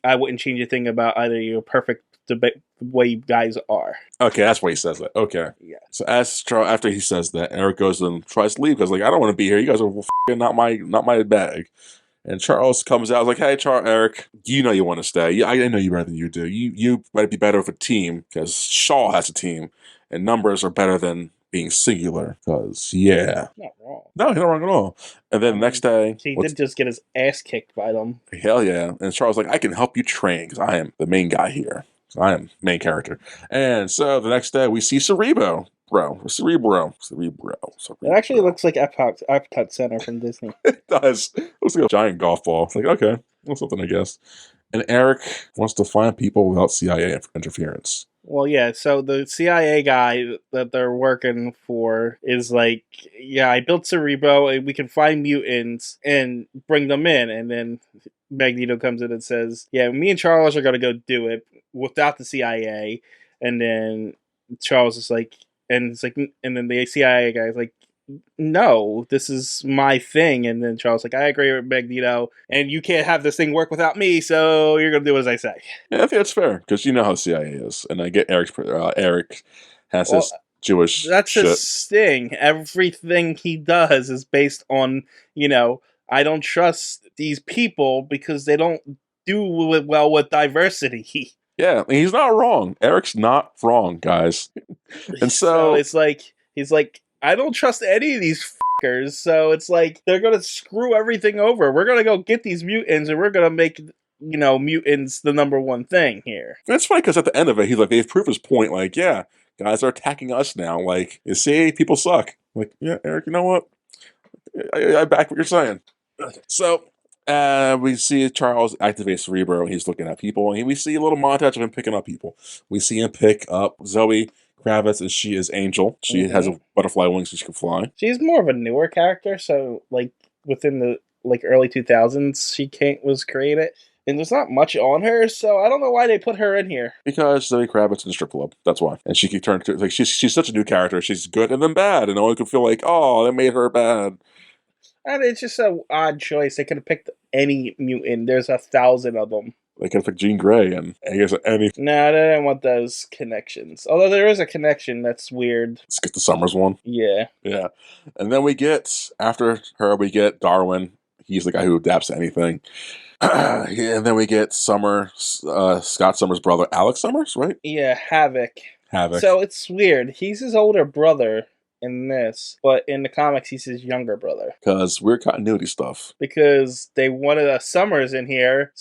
I wouldn't change a thing about either you're perfect the way you guys are." Okay, that's why he says that. Okay. Yeah. So after he says that, Eric goes and tries to leave because, like, I don't want to be here. You guys are not my bag. And Charles comes out like, "Hey, Eric, you know you want to stay. I know you better than you do. You might be better with a team because Shaw has a team, and numbers are better than being singular. Because not wrong. No, he's not wrong at all." And then the next day, he did just get his ass kicked by them. Hell yeah! And Charles like, "I can help you train because I am the main guy here. So I am main character." And so the next day we see Cerebro. It actually looks like Epcot Center from Disney. It does. It looks like a giant golf ball. It's like, okay, that's something, I guess. And Eric wants to find people without CIA interference. Well, yeah, so the CIA guy that they're working for is like, "Yeah, I built Cerebro, and we can find mutants and bring them in." And then Magneto comes in and says, "Yeah, me and Charles are going to go do it without the CIA." And then Charles is like, and then the CIA guy is like, no, this is my thing. And then Charles like, I agree with Magneto, and you can't have this thing work without me, so you're gonna do as I say. Yeah, I think that's fair because you know how CIA is, and I get Eric has Well, his Jewish that's shit his thing. Everything he does is based on, you know, I don't trust these people because they don't do well with diversity. Yeah, and he's not wrong. Eric's not wrong, guys. And So so it's like he's like, I don't trust any of these fuckers. So it's like they're gonna screw everything over. We're gonna go get these mutants, and we're gonna make mutants the number one thing here. it's funny because at the end of it, he's like, they've proved his point. Like, yeah, guys are attacking us now. Like, you see, people suck. Like, yeah, Eric, you know what? I back what you're saying. So we see Charles activate Cerebro. He's looking at people, and we see a little montage of him picking up people. We see him pick up Zoe Kravitz, and she is Angel. She has a butterfly wings, so she can fly. She's more of a newer character, so like within the early 2000s, she was created, and there's not much on her, so I don't know why they put her in here. Because Zoe Kravitz in the strip club. That's why. And she can turn to like she's such a new character. She's good and then bad, and no one could feel like, oh, they made her bad. And it's just an odd choice. They could have picked any mutant. There's 1,000 of them. They could have picked Jean Grey, and I guess any. No, they didn't want those connections. Although there is a connection that's weird. Let's get the Summers one. Yeah. Yeah. And then we get, after her, we get Darwin. He's the guy who adapts to anything. And then we get Scott Summers' brother, Alex Summers, right? Yeah, Havoc. Havoc. So it's weird. He's his older brother in this, but in the comics, he's his younger brother. Because weird continuity stuff. Because they wanted a Summers in here,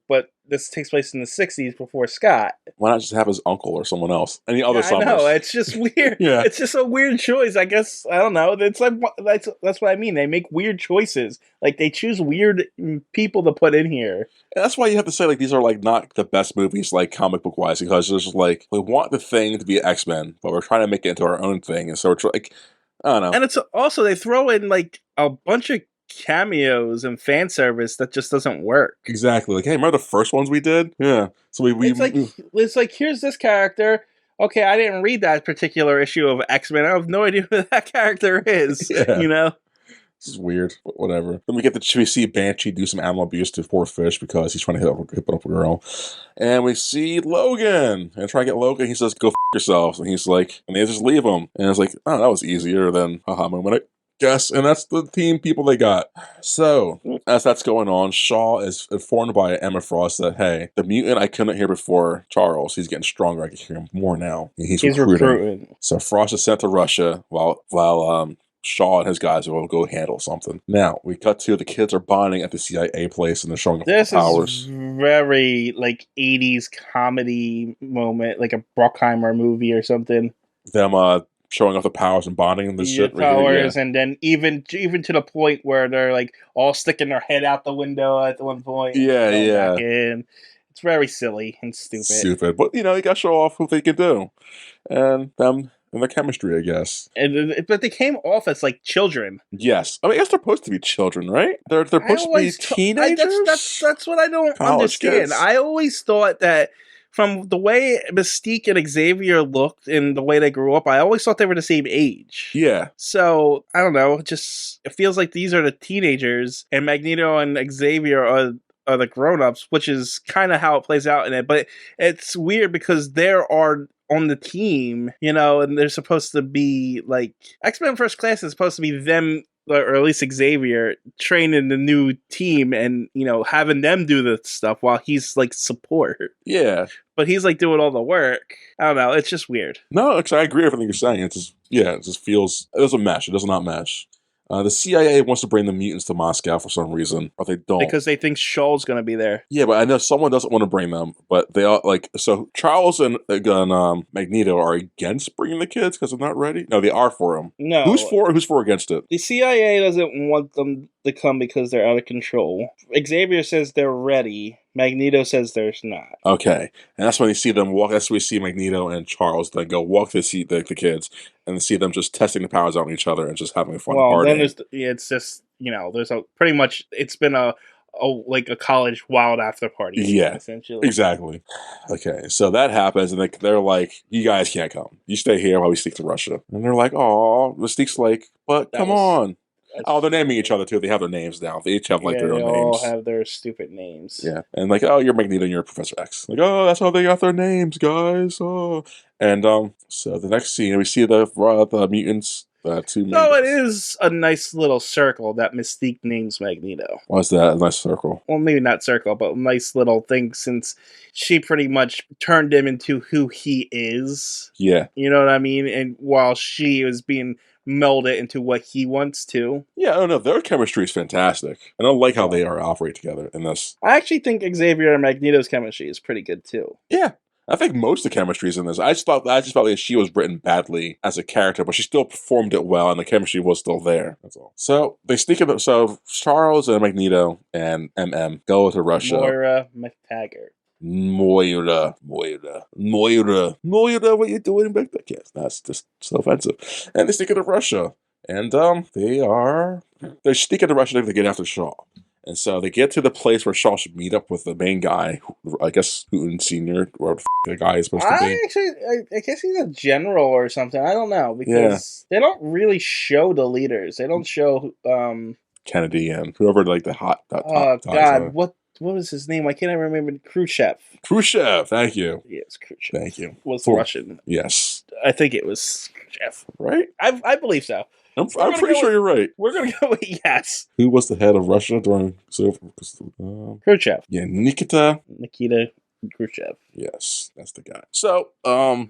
but this takes place in the 60s before Scott. Why not just have his uncle or someone else? Any other Summers? I know, it's just weird. Yeah. It's just a weird choice. I guess, I don't know. It's like, that's what I mean. They make weird choices. Like, they choose weird people to put in here. And that's why you have to say, like, these are, like, not the best movies, like, comic book-wise, because there's just, like, we want the thing to be X-Men, but we're trying to make it into our own thing, and so we're like, I don't know. And it's also, they throw in, like, a bunch of cameos and fan service that just doesn't work. Exactly. Like, hey, remember the first ones we did? Yeah. So it's like here's this character. Okay, I didn't read that particular issue of X-Men. I have no idea who that character is. Yeah. You know? This is weird, but whatever. Then we see Banshee do some animal abuse to poor Fish because he's trying to hit up a girl. And we see Logan. And try to get Logan. He says, go f*** yourselves. And he's like, and they just leave him. And it's like, oh, that was easier than haha moment, I guess. And that's the team people they got. So, as that's going on, Shaw is informed by Emma Frost that, hey, the mutant I couldn't hear before, Charles, he's getting stronger. I can hear him more now. And he's recruiting. So Frost is sent to Russia while Shaw and his guys will go handle something. Now, we cut to the kids are bonding at the CIA place and they're showing off their powers. This is very, like, 80s comedy moment, like a Bruckheimer movie or something. Them, showing off the powers and bonding and this shit. Powers, yeah. And then even to the point where they're, like, all sticking their head out the window at one point. Yeah, yeah. Back in. It's very silly and stupid. But, you got to show off what they can do. And them... and their chemistry, I guess. But they came off as, like, children. Yes. I mean, I guess they're supposed to be children, right? They're supposed to be teenagers? That's what I don't understand. Kids. I always thought that from the way Mystique and Xavier looked and the way they grew up, I always thought they were the same age. Yeah. So, I don't know. It feels like these are the teenagers, and Magneto and Xavier are the grown-ups, which is kind of how it plays out in it. But it's weird because there are... on the team, and they're supposed to be, like, X-Men First Class is supposed to be them, or at least Xavier, training the new team and, having them do the stuff while he's, like, support. Yeah. But he's, like, doing all the work. I don't know. It's just weird. No, actually, I agree with everything you're saying. It just feels, it doesn't match. It does not match. The CIA wants to bring the mutants to Moscow for some reason, but they don't. Because they think Shaw's going to be there. Yeah, but I know someone doesn't want to bring them, but they are, like, so Charles and Magneto are against bringing the kids because they're not ready? No, they are for them. No. Who's for against it? The CIA doesn't want them to come because they're out of control. Xavier says they're ready. Magneto says there's not. Okay. And that's when you see them walk. That's when we see Magneto and Charles then go walk to see the kids and see them just testing the powers out on each other and just having a fun party. Then it's just, there's pretty much, it's been a like a college wild after party, Yeah, essentially. exactly. Okay, so that happens, and they're like, "You guys can't come. You stay here while we sneak to Russia." And they're like, "Oh," Mystique's like, "But That come was on." Oh, that's they're naming each other too. They have their names now. They each have like yeah. their They own all names. have their stupid names. Yeah, and like, "Oh, you're Magneto, and you're Professor X." Like, "Oh, that's how they got their names, guys." Oh, and so the next scene we see the mutants, the two main So it guys. is a nice little circle that Mystique names Magneto. What's that? A nice circle. Well, maybe not circle, but a nice little thing since she pretty much turned him into who he is. Yeah, You know what I mean? And while she was being melded into what he wants to. yeah. I don't know. Their chemistry is fantastic. I don't like how Yeah. they are operate together in this. I actually think Xavier and Magneto's chemistry is pretty good too. Yeah. I think most of the chemistry is in this. I just felt like she was written badly as a character, but she still performed it well, and the chemistry was still there. That's all. So they sneak in. So Charles and Magneto and MM go to Russia. Moira McTaggart. Moira, what you doing back there? Yes, that's just so offensive. And they sneak into Russia, and they're sneaking to Russia to get after Shaw. And so they get to the place where Shaw should meet up with the main guy, I guess Putin Senior, or the guy is supposed to be. I guess he's a general or something. I don't know because they don't really show the leaders. They don't show. Kennedy and whoever like the hot that Oh top guys God, are. what was his name? I can't even remember. Khrushchev. Khrushchev, thank you. Yes, Khrushchev. Thank you. Was For- Russian. Yes. I think it was Khrushchev. Right? I believe so. I'm gonna pretty go sure you're right. We're gonna go with yes. Who was the head of Russia during Khrushchev. yeah, Nikita. Nikita Khrushchev. Yes, that's the guy. So,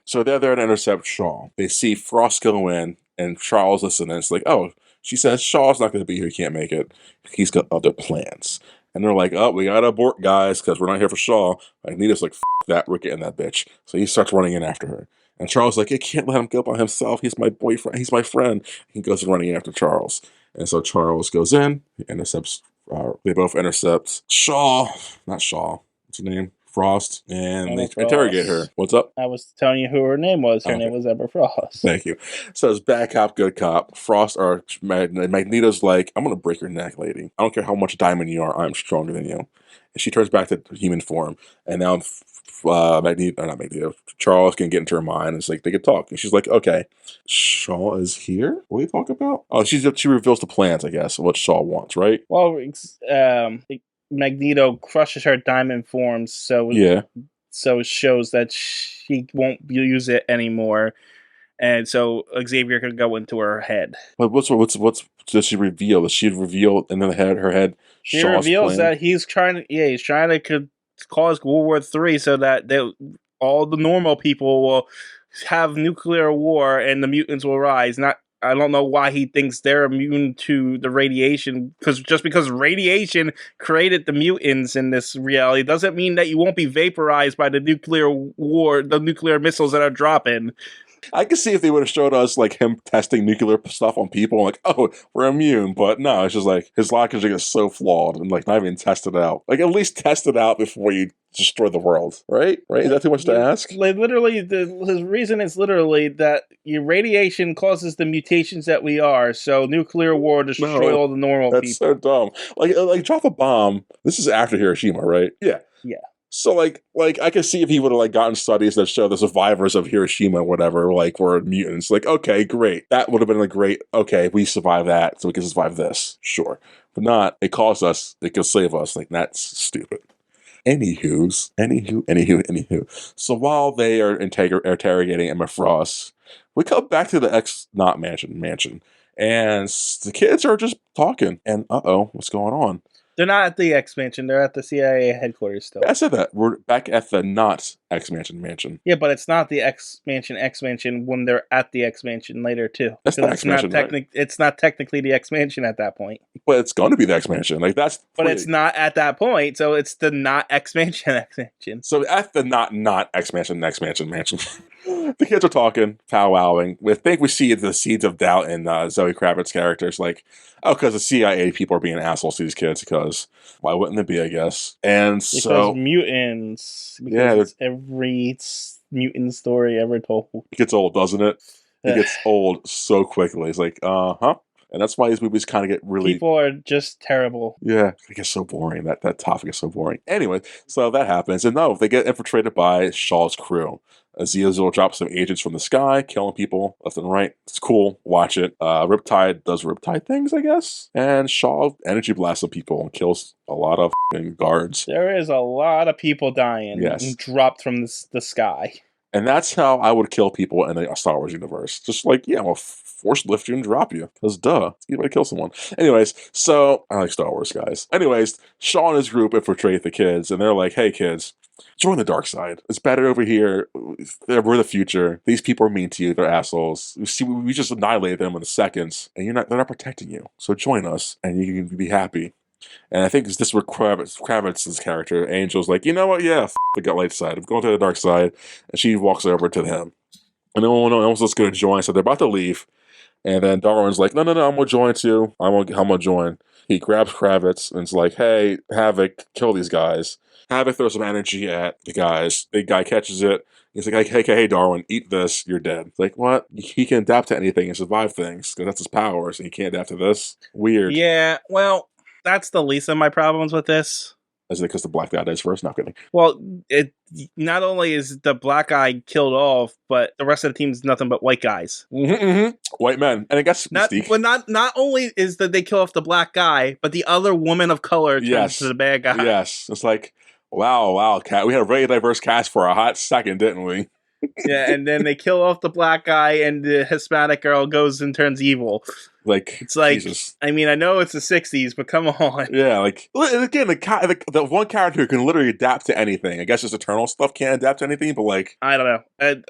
so they're there to intercept Shaw. They see Frost go in, and Charles listen, and it's like, oh, she says Shaw's not going to be here. He can't make it. He's got other plans. And they're like, oh, we got to abort, guys, because we're not here for Shaw. Magneto's like, that, we're getting that bitch. So he starts running in after her. And Charles like, I can't let him go by himself. He's my boyfriend. He's my friend. He goes running after Charles. And so Charles goes in, he intercepts, they both intercept Shaw, not Shaw, what's her name? Frost, and Emma they interrogate her. Frost. What's up? I was telling you who her name was. Her Okay. name was Emma Frost. Thank you. So it's bad cop, good cop. Frost or Magneto's like, I'm gonna break your neck, lady. I don't care how much diamond you are. I'm stronger than you. And she turns back to human form, and now Magneto, or not Magneto, Charles can get into her mind. And it's like they can talk, and she's like, okay, Shaw is here. What are you talking about? Oh, she reveals the plans, I guess, of what Shaw wants, right? Well, Magneto crushes her diamond forms, so Yeah. so it shows that she won't use it anymore, and so Xavier can go into her head. But what's does she reveal? Does she reveal in her head? She Shaw's reveals plan? that he's trying to cause World War III so that all the normal people will have nuclear war and the mutants will rise. I don't know why he thinks they're immune to the radiation, because radiation created the mutants in this reality doesn't mean that you won't be vaporized by the nuclear war, the nuclear missiles that are dropping. I could see if they would have showed us like him testing nuclear stuff on people, like, oh, we're immune. But no, it's just like his logic is so flawed and like not even tested out. Like at least test it out before you destroy the world, right? Right? Is that too much to ask? Like, literally, his reason is literally that your radiation causes the mutations that we are. So nuclear war destroy all the normal That's people. so dumb. Like drop a bomb. This is after Hiroshima, right? Yeah. Yeah. So like I could see if he would have like gotten studies that show the survivors of Hiroshima, or whatever, like were mutants. Like, okay, great. That would have been like great. Okay, we survive that, so we can survive this. Sure. But not, it caused us, it could save us. Like, that's stupid. Anywho. So while they are interrogating Emma Frost, we come back to the not mansion. And the kids are just talking. And what's going on? They're not at the X Mansion. They're at the CIA headquarters still. I said that. We're back at the not X mansion. Yeah, but it's not the X Mansion when they're at the X Mansion later too. That's the X Mansion, right? It's not technically the X Mansion at that point. But it's going to be the X mansion. Like that's. But it's not at that point, so it's the not X Mansion. So at the not X mansion. The kids are talking, powwowing. We think we see the seeds of doubt in Zoe Kravitz's characters, like, oh, because the CIA people are being assholes to these kids. Because why wouldn't it be? I guess. And because mutants. Because it's every mutant story ever told. It gets old, doesn't it? It gets old so quickly. It's like, huh. And that's why these movies kind of get really, People are just terrible. yeah, it gets so boring. That topic is so boring. Anyway, so that happens. And no, they get infiltrated by Shaw's crew. Azazel drops some agents from the sky, killing people left and right. It's cool. Watch it. Riptide does Riptide things, I guess. And Shaw energy blasts some people and kills a lot of guards. There is a lot of people dying Yes. dropped from the sky. And that's how I would kill people in the Star Wars universe. Just like, yeah, I'll force lift you and drop you. Because duh, you gotta kill someone. Anyways, so I like Star Wars, guys. Anyways, Shaw and his group infiltrate the kids, and they're like, hey kids, join the dark side. It's better over here. We're the future. These people are mean to you. They're assholes. We just annihilated them in seconds, and they're not protecting you. So join us, and you can be happy. And I think this is where Kravitz's character, Angel's like, you know what? Yeah, the light side. I'm going to the dark side. And she walks over to him. And no one else is going to join. So they're about to leave. And then Darwin's like, no, I'm going to join too. I'm going to join. He grabs Kravitz and is like, hey, Havoc, kill these guys. Havoc throws some energy at the guys. Big guy catches it. He's like, hey, Darwin, eat this. You're dead. It's like, what? He can adapt to anything and survive things because that's his power. So he can't adapt to this. Weird. Yeah, well, that's the least of my problems with this. Is it because the black guy dies first? Not kidding. Well, it not only is the black guy killed off, but the rest of the team's nothing but white guys. White men. And I guess Mystique. But not only is that they kill off the black guy, but the other woman of color turns to the bad guy. Yes. It's like, wow, cat. We had a very diverse cast for a hot second, didn't we? Yeah, and then they kill off the black guy, and the Hispanic girl goes and turns evil. Like, it's like, Jesus. I mean, I know it's the 60s, but come on. Yeah, like, again, the one character who can literally adapt to anything. I guess his Eternal stuff can't adapt to anything, but like, I don't know.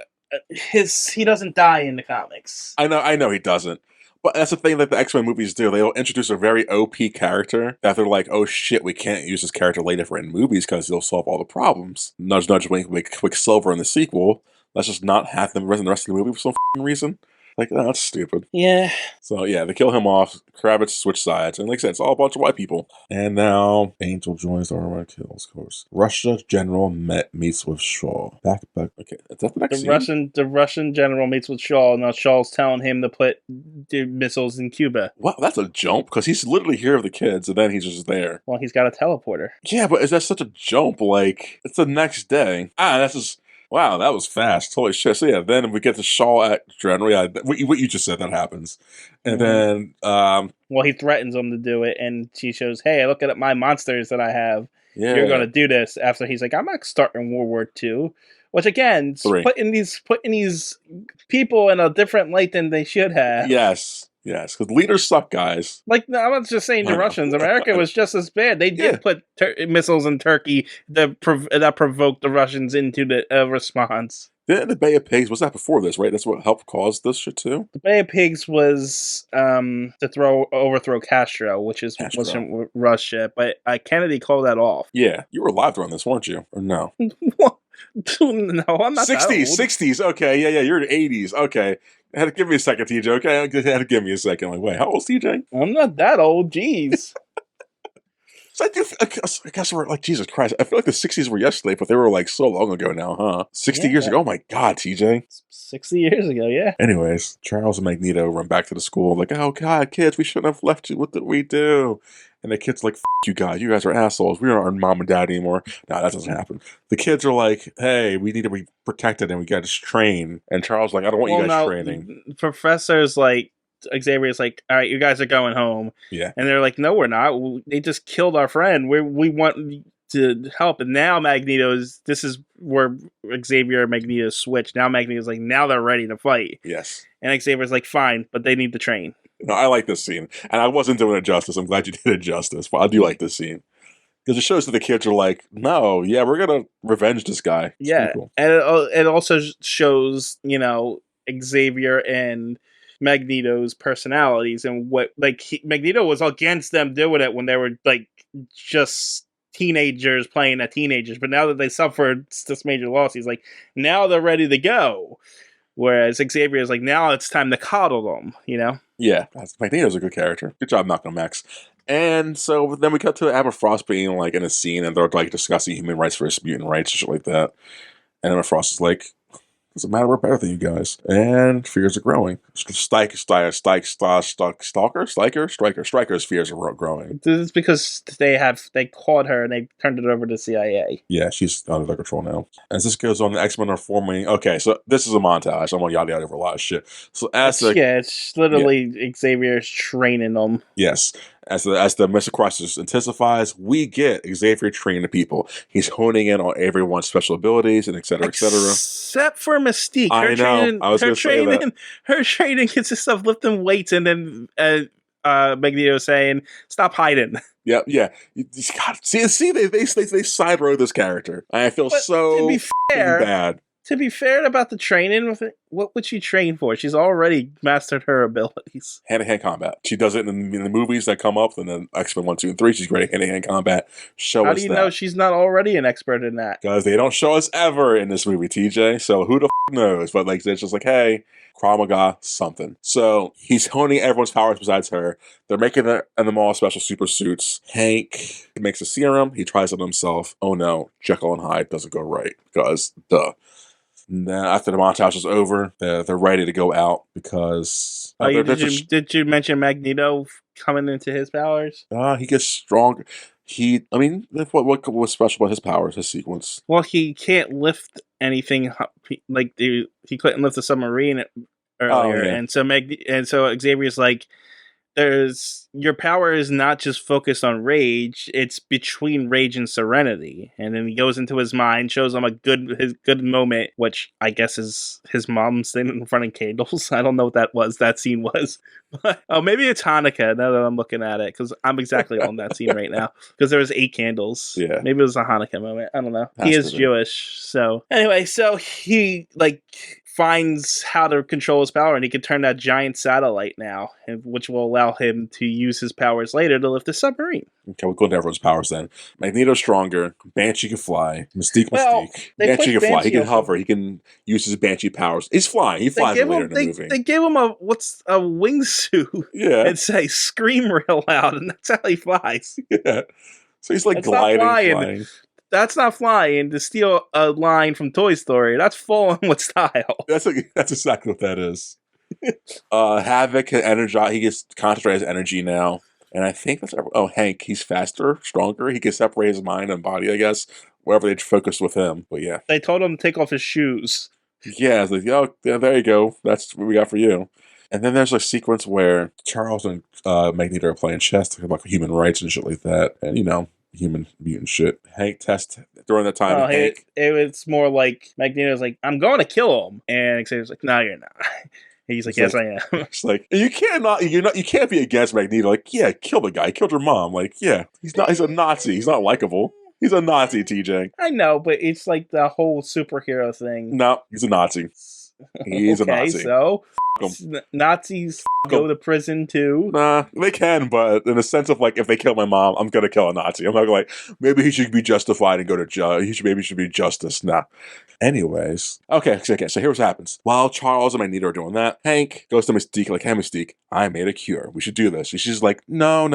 He doesn't die in the comics. I know he doesn't. But that's the thing that the X-Men movies do. They'll introduce a very OP character that they're like, oh shit, we can't use this character later in movies because they'll solve all the problems. Nudge, nudge, wink, wink, Quicksilver in the sequel. Let's just not have them in the rest of the movie for some reason. Like, oh, that's stupid. Yeah. So, yeah, they kill him off. Kravitz switch sides. And like I said, it's all a bunch of white people. And now, Angel joins the Armor Kills course. Russia general meets with Shaw. Back. Okay, is that the next scene? The Russian general meets with Shaw. Now Shaw's telling him to put the missiles in Cuba. Wow, that's a jump, because he's literally here with the kids, and then he's just there. Well, he's got a teleporter. Yeah, but is that such a jump? Like, it's the next day. That's just... Wow, that was fast. Holy shit. So yeah, then we get to Shaw at General. Yeah, what you just said, that happens. And then... well, he threatens them to do it, and she shows, hey, look at my monsters that I have. Yeah. You're going to do this. After he's like, I'm not starting World War II. Which, again, putting these people in a different light than they should have. Yes, because leaders suck, guys. Like, no, I'm not just saying the Russians. America was just as bad. They did put missiles in Turkey that provoked the Russians into the response. The Bay of Pigs, was that before this, right? That's what helped cause this shit, too? The Bay of Pigs was to overthrow Castro, which was from Russia. But Kennedy called that off. Yeah. You were alive during this, weren't you? Or no? No, I'm not 60s, okay. Yeah, you're in the 80s, okay. Had to give me a second, TJ, okay? Had to give me a second. Like, wait, how old's TJ? I'm not that old, jeez. So I guess we're like, Jesus Christ, I feel like the 60s were yesterday, but they were like so long ago now, huh? 60 years ago? Oh my God, TJ. 60 years ago, yeah. Anyways, Charles and Magneto run back to the school, like, oh God, kids, we shouldn't have left you. What did we do? And the kids are like, you guys are assholes. We aren't our mom and dad anymore. No, that doesn't happen. The kids are like, hey, we need to be protected and we got to train. And Charles is like, I don't want you guys training. Professor's like, Xavier's like, all right, you guys are going home. Yeah. And they're like, no, we're not. They just killed our friend. We want to help. And now this is where Xavier and Magneto switch. Now Magneto's like, now they're ready to fight. Yes. And Xavier's like, fine, but they need to train. No, I like this scene. And I wasn't doing it justice. I'm glad you did it justice. But I do like this scene. Because it shows that the kids are like, no, yeah, we're going to revenge this guy. It's cool. And it also shows, Xavier and Magneto's personalities and what, like, Magneto was against them doing it when they were, like, just teenagers playing at teenagers. But now that they suffered this major loss, he's like, now they're ready to go. Whereas Xavier is like, now it's time to coddle them, Yeah, Magneto's a good character. Good job, Malcolm X. And so then we cut to Emma Frost being like in a scene and they're like discussing human rights versus mutant rights and shit like that. And Emma Frost is like, Doesn't matter, we're better than you guys. And fears are growing. Striker's fears are growing. This is because they caught her and they turned it over to CIA. Yeah, she's under their control now. As this goes on, the X-Men are forming. Okay, so this is a montage. I'm gonna yada yada over a lot of shit. So It's literally Xavier's training them. Yes. As the Mr. Crisis intensifies, we get Xavier training the people. He's honing in on everyone's special abilities and et cetera, et cetera. Except for Mystique. I know. I was going to say that. Her training consists of lifting weights and then Magneto saying, "Stop hiding." Yeah. God, see, they side road this character. I feel so bad. To be fair about the training, what would she train for? She's already mastered her abilities. Hand-to-hand combat. She does it in the movies that come up, and then X-Men 1, 2, and 3, she's great at hand-to-hand combat. How do you know she's not already an expert in that? Because they don't show us ever in this movie, TJ, so who the f*** knows? But like, it's just like, hey, Krav Maga, something. So he's honing everyone's powers besides her. They're making them all special super suits. Hank makes a serum. He tries it himself. Oh no, Jekyll and Hyde doesn't go right, because duh. Then after the montage is over, they're ready to go out because... did you mention Magneto coming into his powers? He gets stronger. What was special about his powers, his sequence? Well, he can't lift anything. Like, he couldn't lift the submarine earlier. And so Xavier's like, your power is not just focused on rage, it's between rage and serenity. And then he goes into his mind, shows him his good moment, which I guess is his mom standing in front of candles. I don't know what that scene was. But, maybe it's Hanukkah now that I'm looking at it, because I'm exactly on that scene right now. Because there was 8 candles. Yeah. Maybe it was a Hanukkah moment. I don't know. He is Jewish. So anyway, he finds how to control his power, and he can turn that giant satellite now, which will allow him to use his powers later to lift the submarine. Okay, we'll go into everyone's powers then. Magneto's stronger. Banshee can fly. Mystique. Banshee can fly. He can hover. He can use his Banshee powers. He's flying. He flies later in the movie. They gave him a wingsuit. Yeah. And say, scream real loud, and that's how he flies. Yeah. So he's like gliding, flying. That's not flying. To steal a line from Toy Story, that's falling with style. That's exactly what that is. Havoc can energize. He gets concentrated his energy now, and I think that's Hank. He's faster, stronger. He can separate his mind and body, I guess, wherever they focus with him. But yeah, they told him to take off his shoes. Yeah, it's like, there you go. That's what we got for you. And then there's a sequence where Charles and Magneto are playing chess, talking about human rights and shit like that, and human mutant shit. Hank tests during that time. It was more like Magneto's like, I'm going to kill him, and Xavier's like, no, you're not. He's like, yes, I am. It's like, you can't be against Magneto. Like, yeah, kill the guy. He killed your mom. Like, yeah, he's a Nazi. He's not likable. He's a Nazi, TJ. I know, but it's like the whole superhero thing. No, he's a Nazi. He's a Nazi. Okay, so Nazis go to prison too. Nah, they can, but in a sense of like, if they kill my mom, I'm gonna kill a Nazi. I'm not like, maybe he should be justified and go to jail. Maybe should be justice. Nah. Anyways, okay. So here's what happens. While Charles and Magneto are doing that, Hank goes to Mystique like, hey Mystique, I made a cure. We should do this. And she's like, no.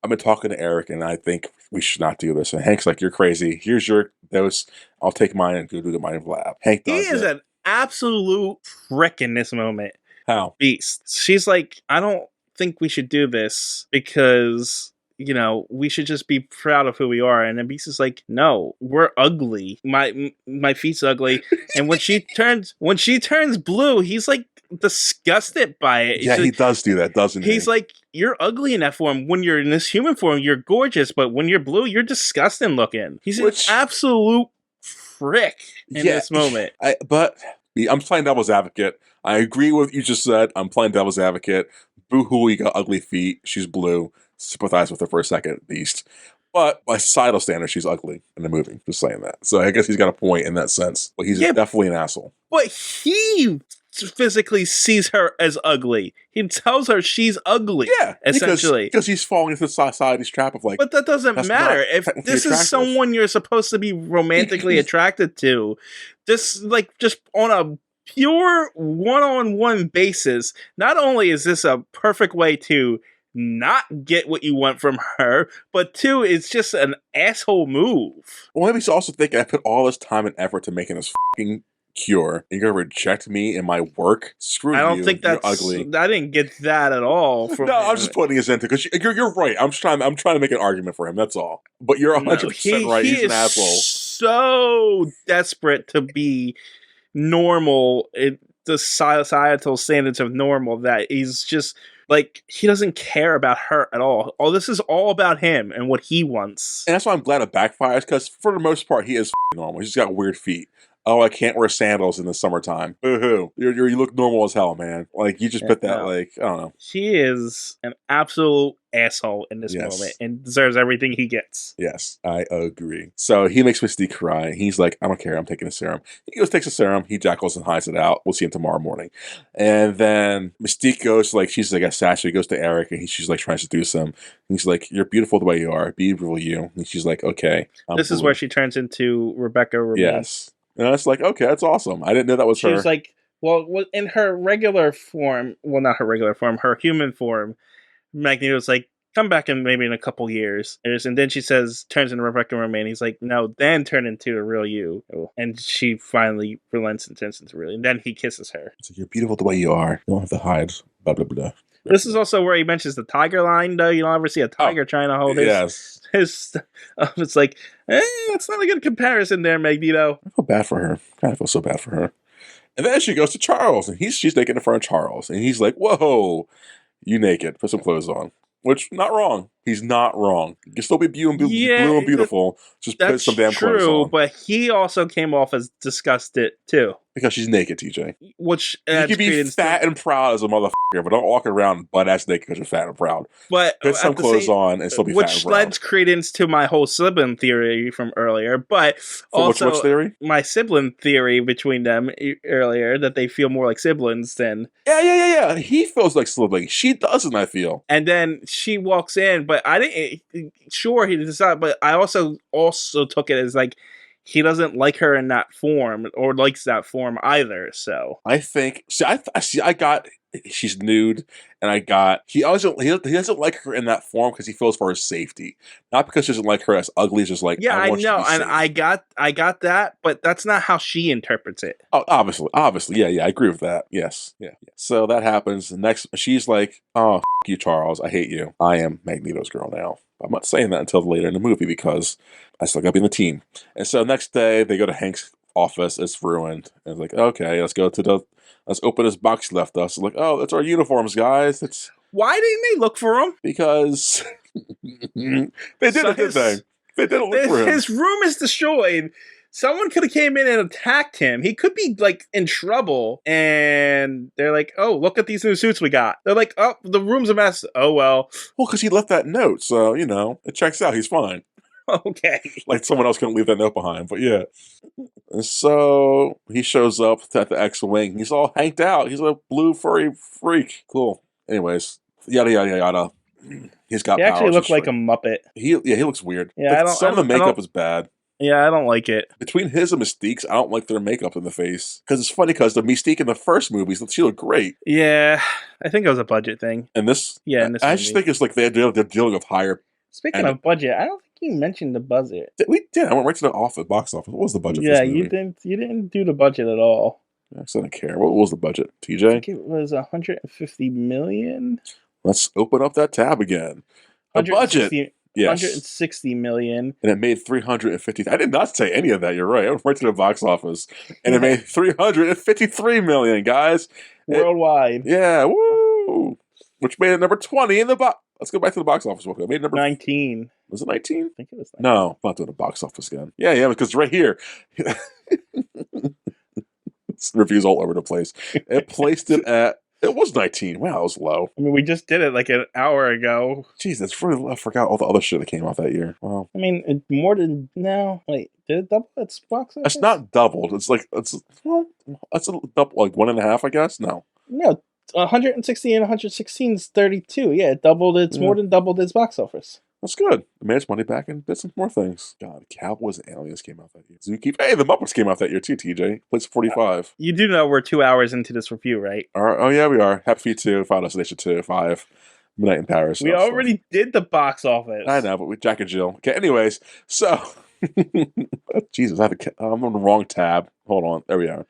I've been talking to Eric, and I think we should not do this. And Hank's like, you're crazy. Here's your dose. I'll take mine and go do the mine lab. Hank does He is an absolute prick in this moment. How? Beast. She's like, I don't think we should do this because, we should just be proud of who we are. And then Beast is like, no, we're ugly. My feet's ugly. And when she turns blue, he's like disgusted by it. Yeah, he does do that, doesn't he? He's like, you're ugly in that form. When you're in this human form, you're gorgeous. But when you're blue, you're disgusting looking. He's an absolute prick in this moment. But I'm playing devil's advocate. I agree with what you just said. I'm playing devil's advocate. Boo-hoo, you got ugly feet. She's blue. Sympathize with her for a second, Beast. But by societal standards, she's ugly in the movie. Just saying that. So I guess he's got a point in that sense. But he's definitely an asshole. But he physically sees her as ugly. He tells her she's ugly. Yeah, essentially. Because he's falling into society's trap of like... But that doesn't matter. If this is someone you're supposed to be romantically attracted to, just on a pure one-on-one basis, not only is this a perfect way to not get what you want from her, but 2, it's just an asshole move. Well, maybe he's also thinking, I put all this time and effort to making this fucking Cure. You're gonna reject me in my work? Screw I don't you. think You're that's. ugly. I didn't get that at all from No, I'm him. just putting his into because you're right. I'm trying to make an argument for him. That's all. But you're No, 100% right. he He's an is asshole. so desperate to be normal. The societal standards of normal that he's just like he doesn't care about her at all. Oh, this is all about him and what he wants. And that's why I'm glad it backfires because for the most part, he is normal. He's just got weird feet. Oh, I can't wear sandals in the summertime. Boo hoo! You look normal as hell, man. Like you just Yeah, put that no. like I don't know. He is an absolute asshole in this moment Yes. and deserves everything he gets. Yes, I agree. So he makes Mystique cry. He's like, I don't care. I'm taking a serum. He goes, takes a serum. He jackals and hides it out. We'll see him tomorrow morning. And then Mystique goes, like, she's like a statue. He goes to Eric and she's like trying to seduce him. He's like, you're beautiful the way you are. Be beautiful you. And she's like, okay. This is where she turns into Rebecca Romaine. Yes. And I was like, okay, that's awesome. I didn't know that was She her. was like, well, in her regular form, well, not her regular form, her human form, Magneto's like, come back in maybe in a couple years. And then she says, turns into Rebecca Romaine. He's like, no, then turn into the real you. And she finally relents and turns into real you. And then he kisses her. It's like, you're beautiful the way you are. You don't have to hide. Blah, blah, blah. This is also where he mentions the tiger line, though. You don't ever see a tiger trying to hold yes. his it's like, it's not a good comparison there, Magneto. I feel bad for her. I feel so bad for her. And then she goes to Charles, and she's naked in front of Charles. And he's like, whoa, you naked. Put some clothes on. Which, not wrong. He's not wrong. You can still be blue and beautiful. Just put some damn clothes on. But he also came off as disgusted, too. Because she's naked, TJ. Which you can be fat and proud as a motherfucker, but don't walk around butt-ass naked because you're fat and proud. But put some clothes on and still be fat and proud. Which lends credence to my whole sibling theory from earlier. But also which theory? My sibling theory between them earlier, that they feel more like siblings than... Yeah. He feels like sibling. She doesn't, I feel. And then she walks in, but I didn't... Sure, he decided, but I also took it as like, he doesn't like her in that form or likes that form either. So I think I got she's nude, and I got he doesn't like her in that form because he feels for her safety, not because he doesn't like her as ugly. It's just like I know, and safe. I got that, but that's not how she interprets it. Oh, obviously, yeah, I agree with that. Yes, yeah. So that happens. Next, she's like, "Oh, f- you, Charles. I hate you. I am Magneto's girl now." I'm not saying that until later in the movie because I still gotta be in the team. And so next day they go to Hank's office. It's ruined. And it's like, okay, let's open this box he left us. Like, oh, that's our uniforms, guys. Why didn't they look for him? Because they didn't, did they? They didn't look for him. His room is destroyed. Someone could have came in and attacked him. He could be like in trouble, and they're like, "Oh, look at these new suits we got." They're like, "Oh, the room's a mess." Oh well. Well, because he left that note, so it checks out. He's fine. Okay. Like someone else couldn't leave that note behind, but yeah. And so he shows up at the X-wing. He's all hanked out. He's a blue furry freak. Cool. Anyways, yada yada yada. He's got. He actually looked like a Muppet. He looks weird. Yeah, some of the makeup is bad. Yeah, I don't like it. Between his and Mystique's, I don't like their makeup in the face. Because it's funny because the Mystique in the first movies, she looked great. Yeah, I think it was a budget thing. And this? Yeah, in this I just think it's like they're dealing with higher... Speaking of budget, I don't think you mentioned the budget. We did. I went right to the box office. What was the budget for this movie? You didn't do the budget at all. I don't care. What was the budget, TJ? I think it was $150 million. Let's open up that tab again. The budget. Yes. $160 million. And it made $350. I did not say any of that. You're right. I went right to the box office. And it made $353 million, guys. Worldwide. Woo! Which made it number 20 in the box. Let's go back to the box office. It made number 19. Was it 19? I think it was 19. No, I'm not doing the box office again. Yeah, because right here. Reviews all over the place. It placed it at... It was 19. Wow, it was low. I mean, we just did it like an hour ago. Jeez, that's really... I forgot all the other shit that came out that year. Wow. I mean, more than... No. Wait, did it double its box office? It's not doubled. It's like... It's a double, like 1.5, I guess? No. No, 160 and 116 is 32. Yeah, it doubled. It's more than doubled its box office. That's good. It made its money back and did some more things. God, Cowboys and Aliens came out that year. Zookeeper. Hey, the Muppets came out that year too, TJ. Place 45. You do know we're 2 hours into this review, right? Oh, yeah, we are. Happy Feet 2, Final Destination 2, 5. Midnight in Paris. We already did the box office. I know, but we Jack and Jill. Okay, anyways, so... Jesus, I'm on the wrong tab. Hold on. There we are.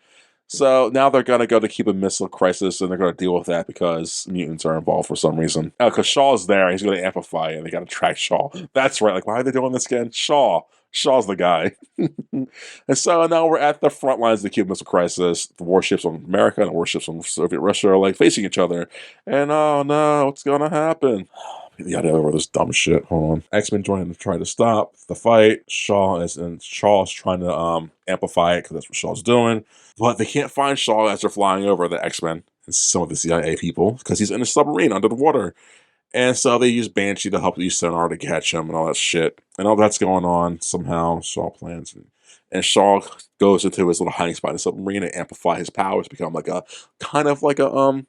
So now they're gonna go to Cuban Missile Crisis, and they're gonna deal with that because mutants are involved for some reason. Because Shaw's there, he's gonna amplify it, and they gotta track Shaw. That's right. Like, why are they doing this again? Shaw's the guy. And so now we're at the front lines of the Cuban Missile Crisis. The warships on America and the warships on Soviet Russia are like facing each other. And oh no, what's gonna happen? Yada over this dumb shit. Hold on. X-Men join to try to stop the fight. Shaw's trying to amplify it because that's what Shaw's doing. But they can't find Shaw as they're flying over the X-Men and some of the CIA people because he's in a submarine under the water. And so they use Banshee to help use sonar to catch him and all that shit. And all that's going on somehow. Shaw plans. And Shaw goes into his little hiding spot in the submarine and amplify his powers, become like a kind of like a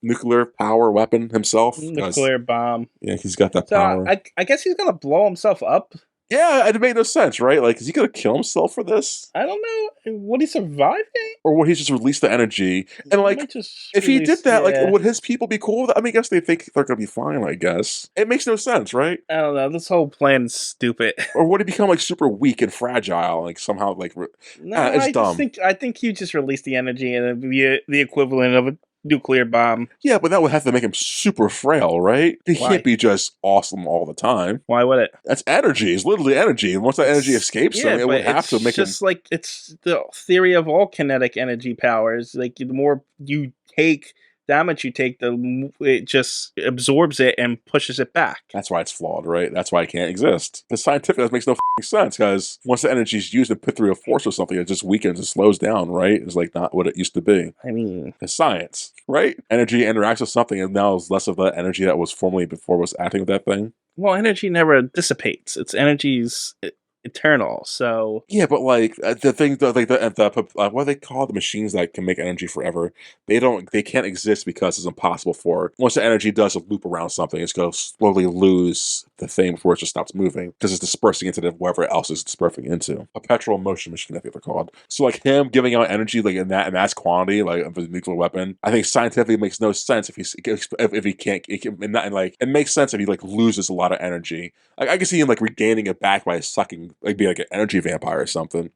nuclear power weapon himself. Nuclear bomb. Yeah, he's got that So power. I guess he's gonna blow himself up. Yeah, it made no sense, right? Like, is he gonna kill himself for this? I don't know. Would he survive it? Or would he just release the energy? And like, if he did that, like, would his people be cool with that? I mean, I guess they think they're gonna be fine, I guess. It makes no sense, right? I don't know. This whole plan's stupid. Or would he become like super weak and fragile, like somehow like No, it's dumb. I think you just release the energy and it'd be the equivalent of a nuclear bomb. Yeah, but that would have to make him super frail, right? He Why? can't be just awesome all the time. Why would it? That's energy. It's literally energy. And once that energy escapes him, it would have to make him... just like it's the theory of all kinetic energy powers. Like, the more you take damage you take, it just absorbs it and pushes it back. That's why it's flawed, right? That's why it can't exist. The scientific, that makes no sense, because once the energy is used and put through a force or something, it just weakens and slows down, right? It's like not what it used to be. I mean, it's science, right? Energy interacts with something, and now is less of the energy that was formerly before was acting with that thing. Well, energy never dissipates. Its energy's eternal. So yeah, but like the thing, what do they call the machines that can make energy forever? They can't exist because it's impossible for once the energy does a loop around something, it's going to slowly lose the thing before it just stops moving because it's dispersing into whatever else it's dispersing into. A perpetual motion machine, I think they're called. So like him giving out energy like in that quantity, like of a nuclear weapon, I think scientifically makes no sense if he can't. It makes sense if he like loses a lot of energy. Like I can see him like regaining it back by sucking, like being like an energy vampire or something.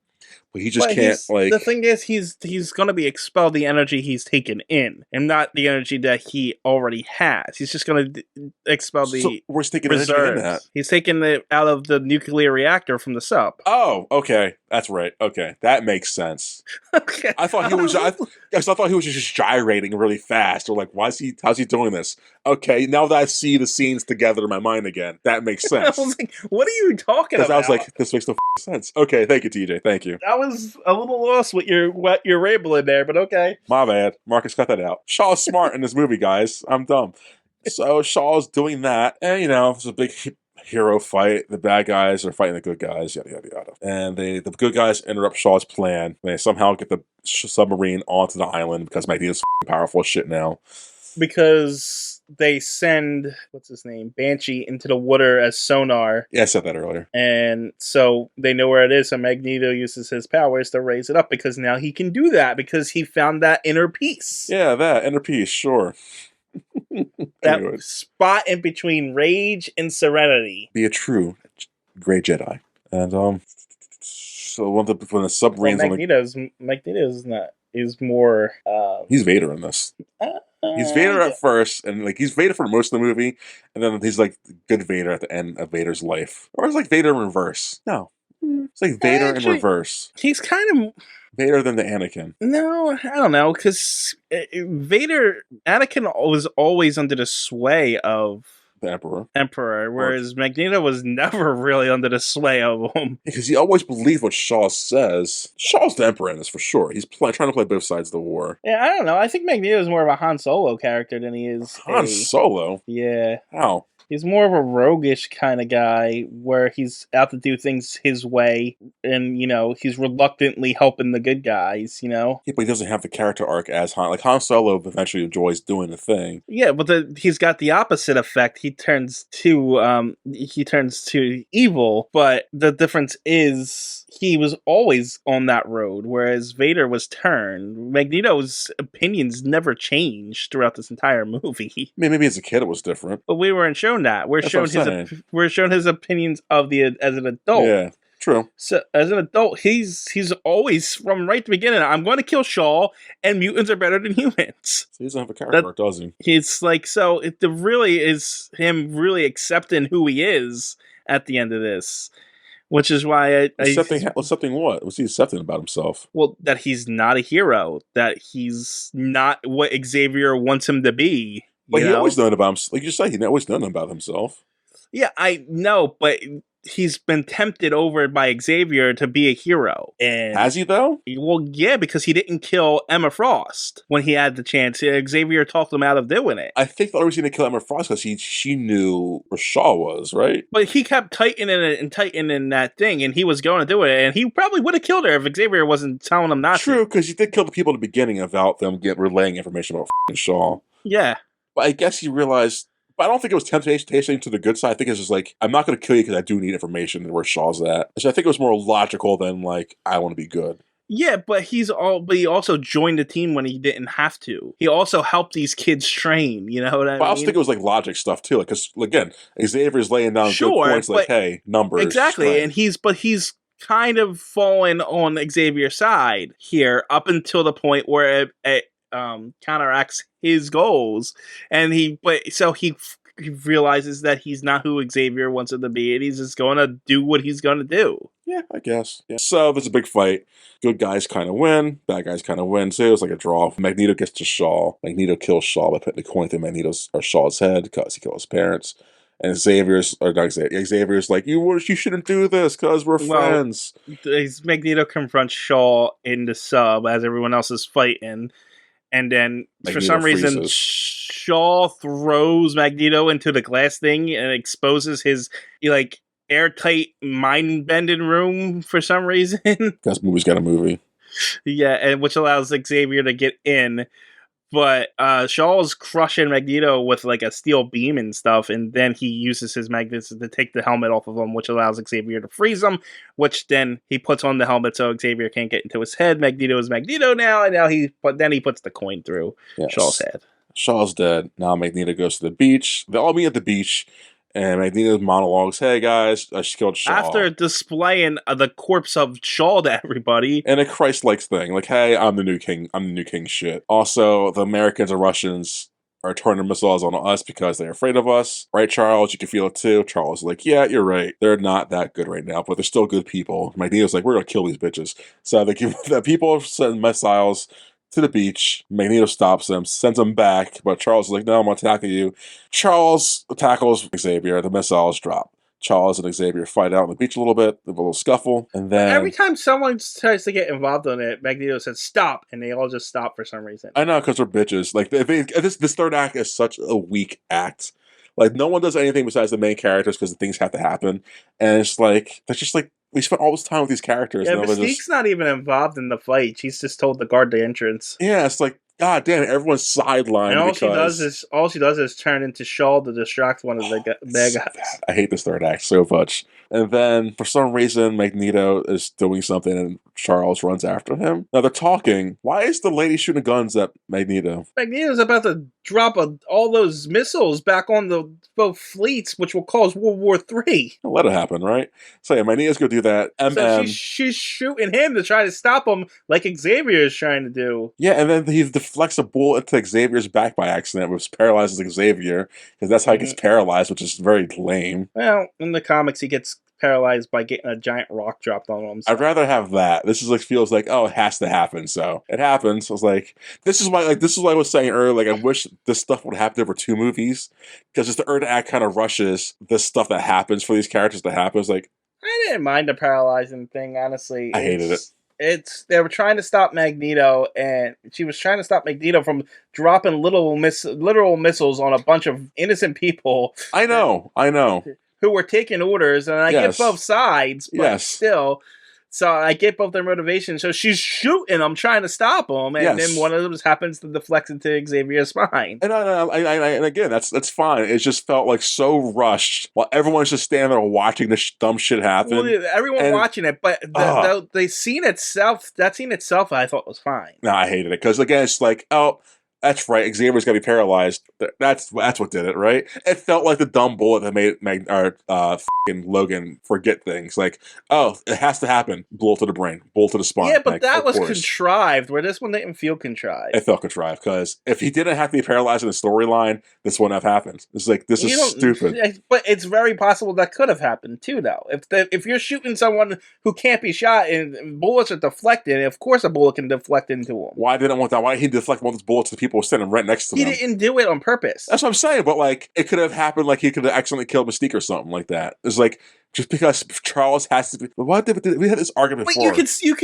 But he just can't, like... The thing is, he's going to be expelled the energy he's taken in, and not the energy that he already has. He's just going to expel the where's taking reserves. Energy in that? He's taking it out of the nuclear reactor from the sub. Oh, okay. That's right. Okay. That makes sense. Okay. I thought he was... I thought he was just gyrating really fast, or like, how's he doing this? Okay, now that I see the scenes together in my mind again, that makes sense. I was like, what are you talking about? Because I was like, this makes no sense. Okay, thank you, TJ. Thank you. I was a little lost what you're rambling there, but okay. My bad. Marcus, cut that out. Shaw's smart in this movie, guys. I'm dumb. So Shaw's doing that, and it's a big hero fight. The bad guys are fighting the good guys, yada yada yada. And the good guys interrupt Shaw's plan. They somehow get the submarine onto the island because Magneto's powerful shit now. Because they send, what's his name, Banshee into the water as sonar. Yeah, I said that earlier. And so they know where it is, so Magneto uses his powers to raise it up, because now he can do that, because he found that inner peace. Yeah, that inner peace, sure. That spot in between rage and serenity. Be a true Grey Jedi. And, so when the submarines... Magneto's not... is more... he's Vader in this. He's Vader at first, and like he's Vader for most of the movie, and then he's like good Vader at the end of Vader's life. Or it's like Vader in reverse. No. It's like Vader in reverse. He's kind of... Vader than the Anakin. No, I don't know, because Anakin was always under the sway of the Emperor, whereas Magneto was never really under the sway of him. Because he always believed what Shaw says. Shaw's the Emperor in this for sure. He's trying to play both sides of the war. Yeah, I don't know. I think Magneto is more of a Han Solo character than he is Han Solo? Yeah. How? He's more of a roguish kind of guy where he's out to do things his way, and, he's reluctantly helping the good guys, Yeah, but he doesn't have the character arc as Han. Like, Han Solo eventually enjoys doing the thing. Yeah, but he's got the opposite effect. He turns to evil, but the difference is he was always on that road, whereas Vader was turned. Magneto's opinions never changed throughout this entire movie. I mean, maybe as a kid it was different. But we weren't shown that. We're shown his opinions as an adult. Yeah. True. So as an adult, he's always from right the beginning. I'm going to kill Shaw, and mutants are better than humans. So he doesn't have a character That arc, does he? It's like, so it really is him really accepting who he is at the end of this, which is why Accepting what? What's he accepting about himself? well, that he's not a hero, that he's not what Xavier wants him to be. But You he always know? known about himself. Like you say, he always known about himself. Yeah, I know, but he's been tempted over by Xavier to be a hero, and Has he though? well, yeah, because he didn't kill Emma Frost when he had the chance. Xavier talked him out of doing it. I think the only reason he kill Emma Frost because she knew where Shaw was, right? But he kept tightening it and tightening that thing, and he was going to do it, and he probably would have killed her if Xavier wasn't telling him not to. True, because he did kill the people at the beginning about them relaying information about Shaw. Yeah. But I guess he realized. But I don't think it was temptation to the good side. I think it's just like, I'm not going to kill you because I do need information where Shaw's at. So I think it was more logical than like, I want to be good. Yeah, but he also joined the team when he didn't have to. He also helped these kids train. You know what I mean? But I also think it was like logic stuff too. Like, because again, Xavier's laying down good points. Like, hey, numbers, exactly, strength. and he's kind of fallen on Xavier's side here up until the point where it counteracts his goals, and he realizes that he's not who Xavier wants him to be, and he's just going to do what he's going to do. Yeah, I guess. Yeah. So there's a big fight. Good guys kind of win. Bad guys kind of win. So it was like a draw. Magneto gets to Shaw. Magneto kills Shaw by putting the coin through Magneto's or Shaw's head because he killed his parents. And Xavier's like, you shouldn't do this because we're friends. Magneto confronts Shaw in the sub as everyone else is fighting. And then, Magneto for some reason, freezes. Shaw throws Magneto into the glass thing and exposes his, like, airtight mind-bending room for some reason. Because movie's got a movie. Yeah, and which allows Xavier to get in. But Shaw's crushing Magneto with, like, a steel beam and stuff, and then he uses his magnets to take the helmet off of him, which allows Xavier to freeze him, which then he puts on the helmet so Xavier can't get into his head. Magneto is Magneto now, and then he puts the coin through Shaw's head. Shaw's dead. Now Magneto goes to the beach. They all meet at the beach, and Magneto monologues, hey guys, I just killed Shaw. After displaying the corpse of Shaw to everybody. And a Christ-like thing. Like, hey, I'm the new king shit. Also, the Americans and Russians are turning missiles on us because they're afraid of us. Right, Charles? You can feel it too. Charles is like, yeah, you're right. They're not that good right now, but they're still good people. Magneto's like, we're going to kill these bitches. So the people send missiles to the beach. Magneto stops them, sends them back, but Charles is like, no, I'm going to tackle you. Charles tackles Xavier. The missiles drop. Charles and Xavier fight out on the beach a little bit, a little scuffle, and then every time someone tries to get involved in it, Magneto says stop, and they all just stop for some reason. I know, because they're bitches. Like this third act is such a weak act. Like no one does anything besides the main characters because the things have to happen, and it's like that's just like we spent all this time with these characters. Yeah, and Mystique's not even involved in the fight. She's just told to guard the entrance. Yeah, it's like, god damn it, everyone's sidelined. And all she does is turn into Shaw to distract one of the bad guys. I hate this third act so much. And then for some reason Magneto is doing something and Charles runs after him. Now they're talking. Why is the lady shooting guns at Magneto? Magneto's about to drop all those missiles back on the both fleets, which will cause World War III. Let it happen, right? So yeah, Magneto's gonna do that. So she's shooting him to try to stop him, like Xavier is trying to do. Yeah, and then he deflects a bullet into Xavier's back by accident, which paralyzes Xavier, because that's how he gets paralyzed, which is very lame. Well, in the comics, he gets paralyzed by getting a giant rock dropped on him. So. I'd rather have that. This is like feels like, oh, it has to happen, so it happens. I was like, this is why I was saying earlier. Like, I wish this stuff would happen over 2 movies, because just the third act kind of rushes this stuff that happens for these characters to happen. It's like I didn't mind the paralyzing thing, honestly. I hated it. They were trying to stop Magneto, and she was trying to stop Magneto from dropping literal missiles on a bunch of innocent people. I know. Who were taking orders, and I get both sides, but still. So I get both their motivations. So she's shooting them, trying to stop them, and then one of them happens to deflect into Xavier's spine. And and again, that's fine. It just felt like so rushed while everyone's just standing there watching this dumb shit happen. Well, everyone watching it, but the scene itself, I thought was fine. No, I hated it because again, it's like, oh, That's right. Xavier's got to be paralyzed. That's what did it, right? It felt like the dumb bullet that made fucking Logan forget things. Like, oh, it has to happen. Bullet to the brain, bullet to the spine. Yeah, but like, that of was course. contrived, where this one didn't feel contrived. It felt contrived because if he didn't have to be paralyzed in the storyline, this wouldn't have happened. It's like, this is stupid. But it's very possible that could have happened too, though. If you're shooting someone who can't be shot and bullets are deflected, of course a bullet can deflect into him. Why didn't want that? Why did he deflect one of those bullets to the people sitting right next to him? He didn't do it on purpose. That's what I'm saying. But like, it could have happened. Like, he could have accidentally killed Mystique or something like that. It's like, just because Charles has to be. Why did we had this argument before?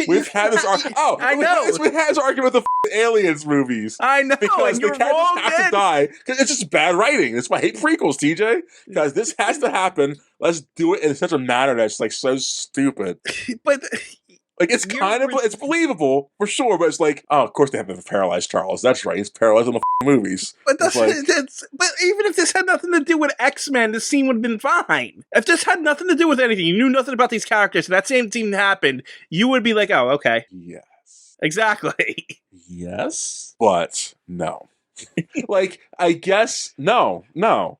We've had this argument. Oh, I know. We had this argument with the aliens movies. I know. Because the characters have to die. Because it's just bad writing. That's why I hate prequels, TJ. Because this has to happen. Let's do it in such a manner that's like so stupid. But like, it's it's believable for sure, but it's like, oh, of course they have to paralyze Charles. That's right, he's paralyzed in the movies. But but even if this had nothing to do with X-Men, the scene would have been fine. If this had nothing to do with anything, you knew nothing about these characters, and that same scene happened, you would be like, oh, okay. Yes. Exactly. Yes, but no. Like, I guess, no.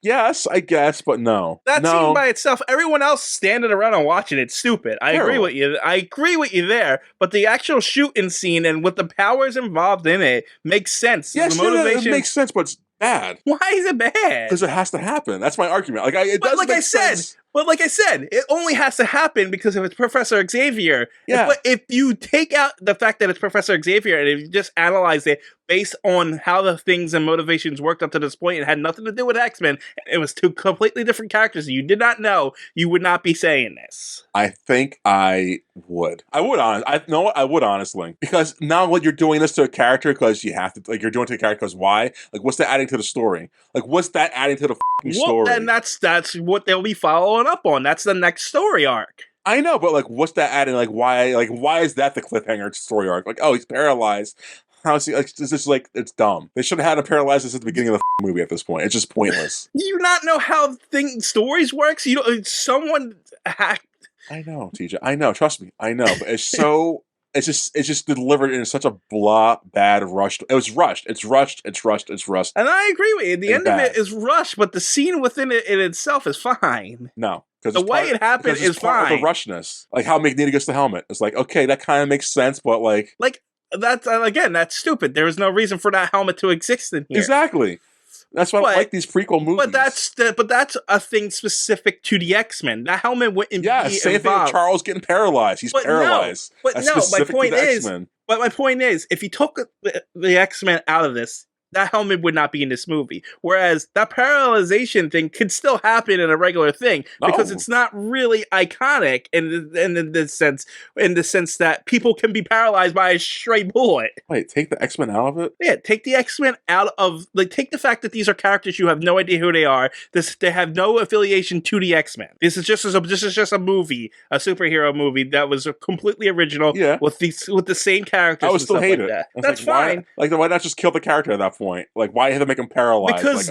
Yes, I guess, but no. That scene by itself, everyone else standing around and watching it's stupid. I agree with you. I agree with you there. But the actual shooting scene and with the powers involved in it makes sense. Yes, the motivation it makes sense, but it's bad. Why is it bad? Because it has to happen. That's my argument. Like, it does make sense. But like I said, it only has to happen because if it's Professor Xavier. Yeah. But if you take out the fact that it's Professor Xavier and if you just analyze it based on how the things and motivations worked up to this point, it had nothing to do with X-Men. It was two completely different characters you did not know. You would not be saying this. I think I would. I would honestly. Because now what you're doing this to a character because you have to, like, you're doing it to a character because why? Like, what's that adding to the story? Like, what's that adding to the story? And that's what they'll be following up on. That's the next story arc. I know, but like, what's that adding? Like, why is that the cliffhanger story arc? Like, oh, he's paralyzed. How is he? Like, this is like, it's dumb. They should have had him paralyzed at the beginning of the movie. At this point, it's just pointless. Do you not know how stories works? You know, someone hacked. I know, TJ. I know. Trust me. I know, but it's so. It's just delivered in such a bad rush. It was rushed. It's rushed. And I agree with you. The end of it is rushed, but the scene within it in itself is fine. No. The way it happened is fine. Of the rushness. Like how Magneto gets the helmet. It's like, okay, that kind of makes sense, but like that's again, that's stupid. There was no reason for that helmet to exist in here. Exactly. That's why I like these prequel movies. But that's a thing specific to the X-Men. That helmet wouldn't be involved. Same thing with Charles getting paralyzed. He's paralyzed. My point is, if you took the X-Men out of this, that helmet would not be in this movie. Whereas that paralyzation thing could still happen in a regular thing because it's not really iconic in the sense that people can be paralyzed by a stray bullet. Wait, take the X-Men out of it? Yeah, take the X-Men out of take the fact that these are characters you have no idea who they are. They have no affiliation to the X-Men. This is just a movie, a superhero movie that was completely original with the same characters. I would still hate it. That's fine. Why not just kill the character at that point? Like, why have to make him paralyzed?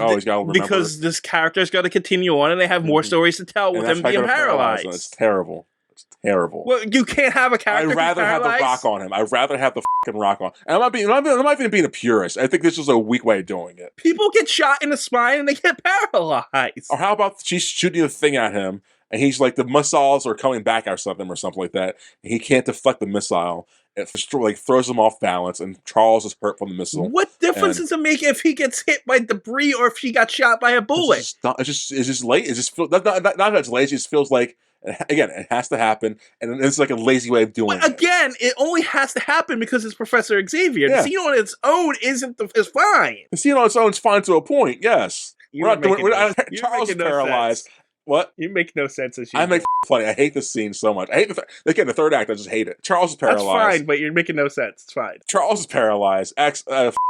Because this character's got to continue on, and they have more stories to tell with him being paralyzed. It's terrible. It's terrible. Well, you can't have a character. I'd rather have the rock on him. I'd rather have the fucking rock on. And I'm not even being a purist. I think this is a weak way of doing it. People get shot in the spine and they get paralyzed. Or how about she's shooting the thing at him, and he's like, the missiles are coming back or something like that, and he can't deflect the missile. It throws him off balance, and Charles is hurt from the missile. What difference does it make if he gets hit by debris or if he got shot by a bullet? It's just late. It just feels not that it's lazy. It just feels like, again, it has to happen, and it's like a lazy way of doing it. Again, it only has to happen because it's Professor Xavier. The scene on its own is fine. The scene on its own is fine to a point. Yes, Charles is paralyzed. What? You make no sense as you. I make funny. I hate this scene so much. I hate the third act. I just hate it. Charles is paralyzed. That's fine, but you're making no sense. It's fine. Charles is paralyzed.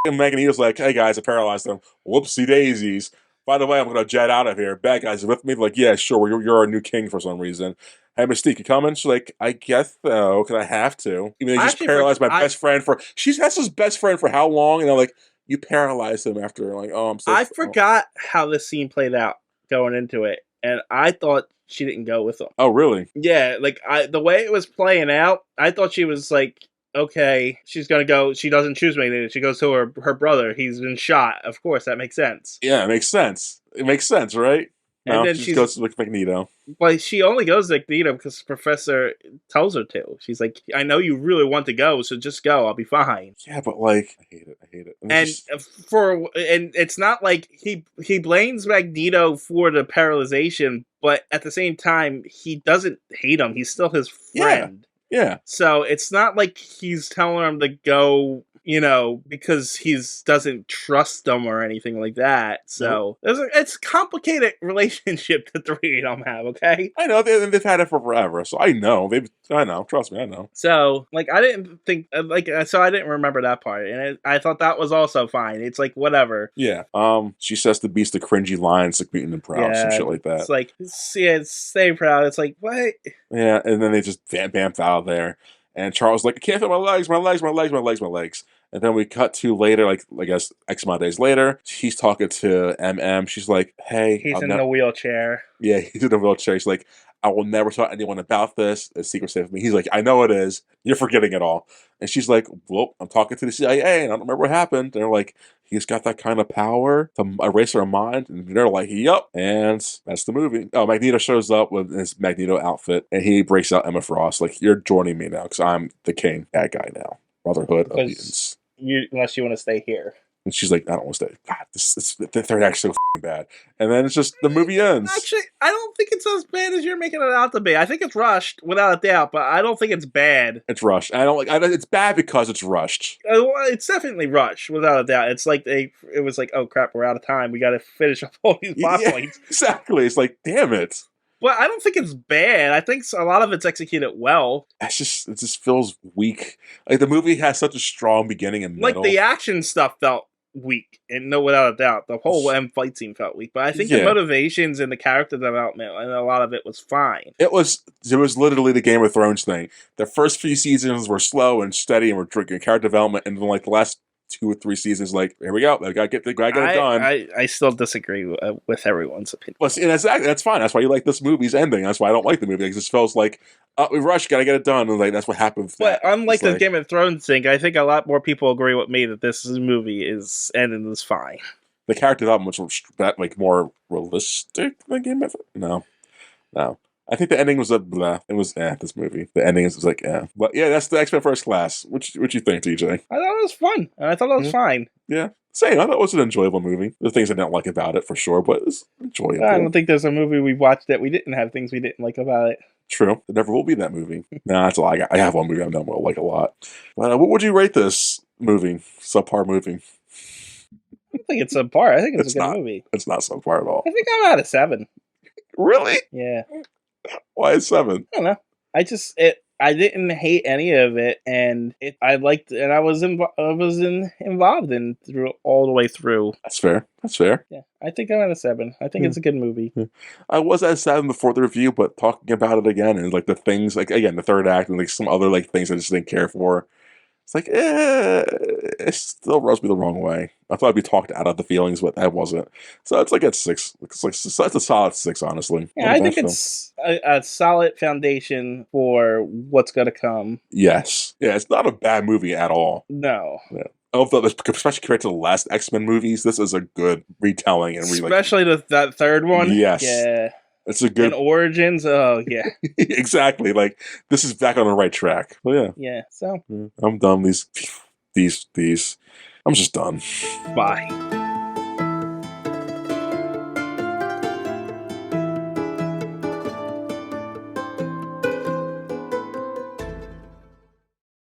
Magneto's like, hey guys, I paralyzed him. Whoopsie daisies. By the way, I'm gonna jet out of here. Bad guys are with me. They're like, yeah, sure. You're our new king for some reason. Hey, Mystique, you coming? She's like, I guess so, because I have to. Even though he just paralyzed my best friend for. That's his best friend for how long? And they're like, you paralyzed him after. Like, oh, I'm so. I forgot how this scene played out going into it. And I thought she didn't go with him. Oh, really? Yeah, like the way it was playing out, I thought she was like okay, she's gonna go. She doesn't choose Magneto. She goes to her brother. He's been shot. Of course, that makes sense. Yeah, it makes sense. It makes sense, right? And No, then she just goes to Magneto. but she only goes to Magneto because Professor tells her to. She's like, I know you really want to go, so just go. I'll be fine. Yeah, but like, I hate it. I hate it. And it's not like he blames Magneto for the paralyzation, but at the same time, he doesn't hate him. He's still his friend. Yeah. So it's not like he's telling him to go, because he doesn't trust them or anything like that. So it's a complicated relationship the three of them have, okay? I know, they've had it for forever, so I know. I know, trust me, I know. So, I didn't think, so I didn't remember that part, and I thought that was also fine. It's like, whatever. Yeah. She says the Beast the cringy lines, like mutant and proud, some shit like that. It's like, stay proud. It's like, what? Yeah, and then they just bamf out of there. And Charles like, I can't feel my legs. And then we cut to later, like I guess X amount of days later, he's talking to MM. She's like, hey. He's in the wheelchair. Yeah, he's in the wheelchair. He's like, I will never tell anyone about this. It's secret safe for me. He's like, I know it is. You're forgetting it all. And she's like, well, I'm talking to the CIA and I don't remember what happened. And they're like, he's got that kind of power to erase our mind. And they're like, yup. And that's the movie. Oh, Magneto shows up with his Magneto outfit and he breaks out Emma Frost. Like, you're joining me now because I'm the king, bad guy now. Brotherhood of Mutants. Unless you want to stay here. And she's like, I don't want to stay. God, the third act's so bad. And then it's just, the movie ends. Actually, I don't think it's as bad as you're making it out to be. I think it's rushed, without a doubt, but I don't think it's bad. It's rushed. It's bad because it's rushed. It's definitely rushed, without a doubt. It's like it was like, oh crap, we're out of time. We got to finish up all these plot points. Exactly. It's like, damn it. Well, I don't think it's bad. I think a lot of it's executed well. It just feels weak. Like, the movie has such a strong beginning and middle. Like, the action stuff felt weak, and no, without a doubt, the whole fight scene felt weak. But I think the motivations and the character development and a lot of it was fine. It was literally the Game of Thrones thing. The first few seasons were slow and steady, and were drinking character development, and then like the last 2 or 3 seasons, like, here we go, I gotta get it done. I still disagree with everyone's opinion. Well, see, and that's fine. That's why you like this movie's ending. That's why I don't like the movie. It just feels like, we rushed, gotta get it done, and like that's what happened. But unlike the Game of Thrones thing, I think a lot more people agree with me that this movie is ending is fine. The character development was like more realistic than Game of Thrones. No. I think the ending was it was this movie. The ending was like But yeah, that's the X-Men First Class. What you think, TJ? I thought it was fun. I thought it was fine. Yeah. Same. I thought it was an enjoyable movie. There's things I didn't like about it for sure, but it's enjoyable. I don't think there's a movie we watched that we didn't have things we didn't like about it. True. There never will be that movie. Nah, that's all I got. I have one movie I know will like a lot. But what would you rate this movie? Subpar movie? I don't think it's subpar. I think it's a good movie. It's not subpar at all. I think I'm at a 7. Really? Yeah. Why a 7? I don't know. I didn't hate any of it, and I liked, and I was involved in through all the way through. That's fair. Yeah, I think I'm at a 7. I think it's a good movie. I was at a 7 before the review, but talking about it again and like the things, like again the third act and like some other like things I just didn't care for. It's like, it still rubs me the wrong way. I thought I'd be talked out of the feelings, but I wasn't. So it's like at 6. It's a solid 6, honestly. Yeah, I think it's a solid foundation for what's going to come. Yes. Yeah, it's not a bad movie at all. No. Yeah. Although, especially compared to the last X-Men movies, this is a good retelling. And especially that third one? Yes. Yeah. It's a good... And Origins, oh, yeah. Exactly. Like, this is back on the right track. Well, yeah. Yeah, so... I'm done. These... I'm just done. Bye.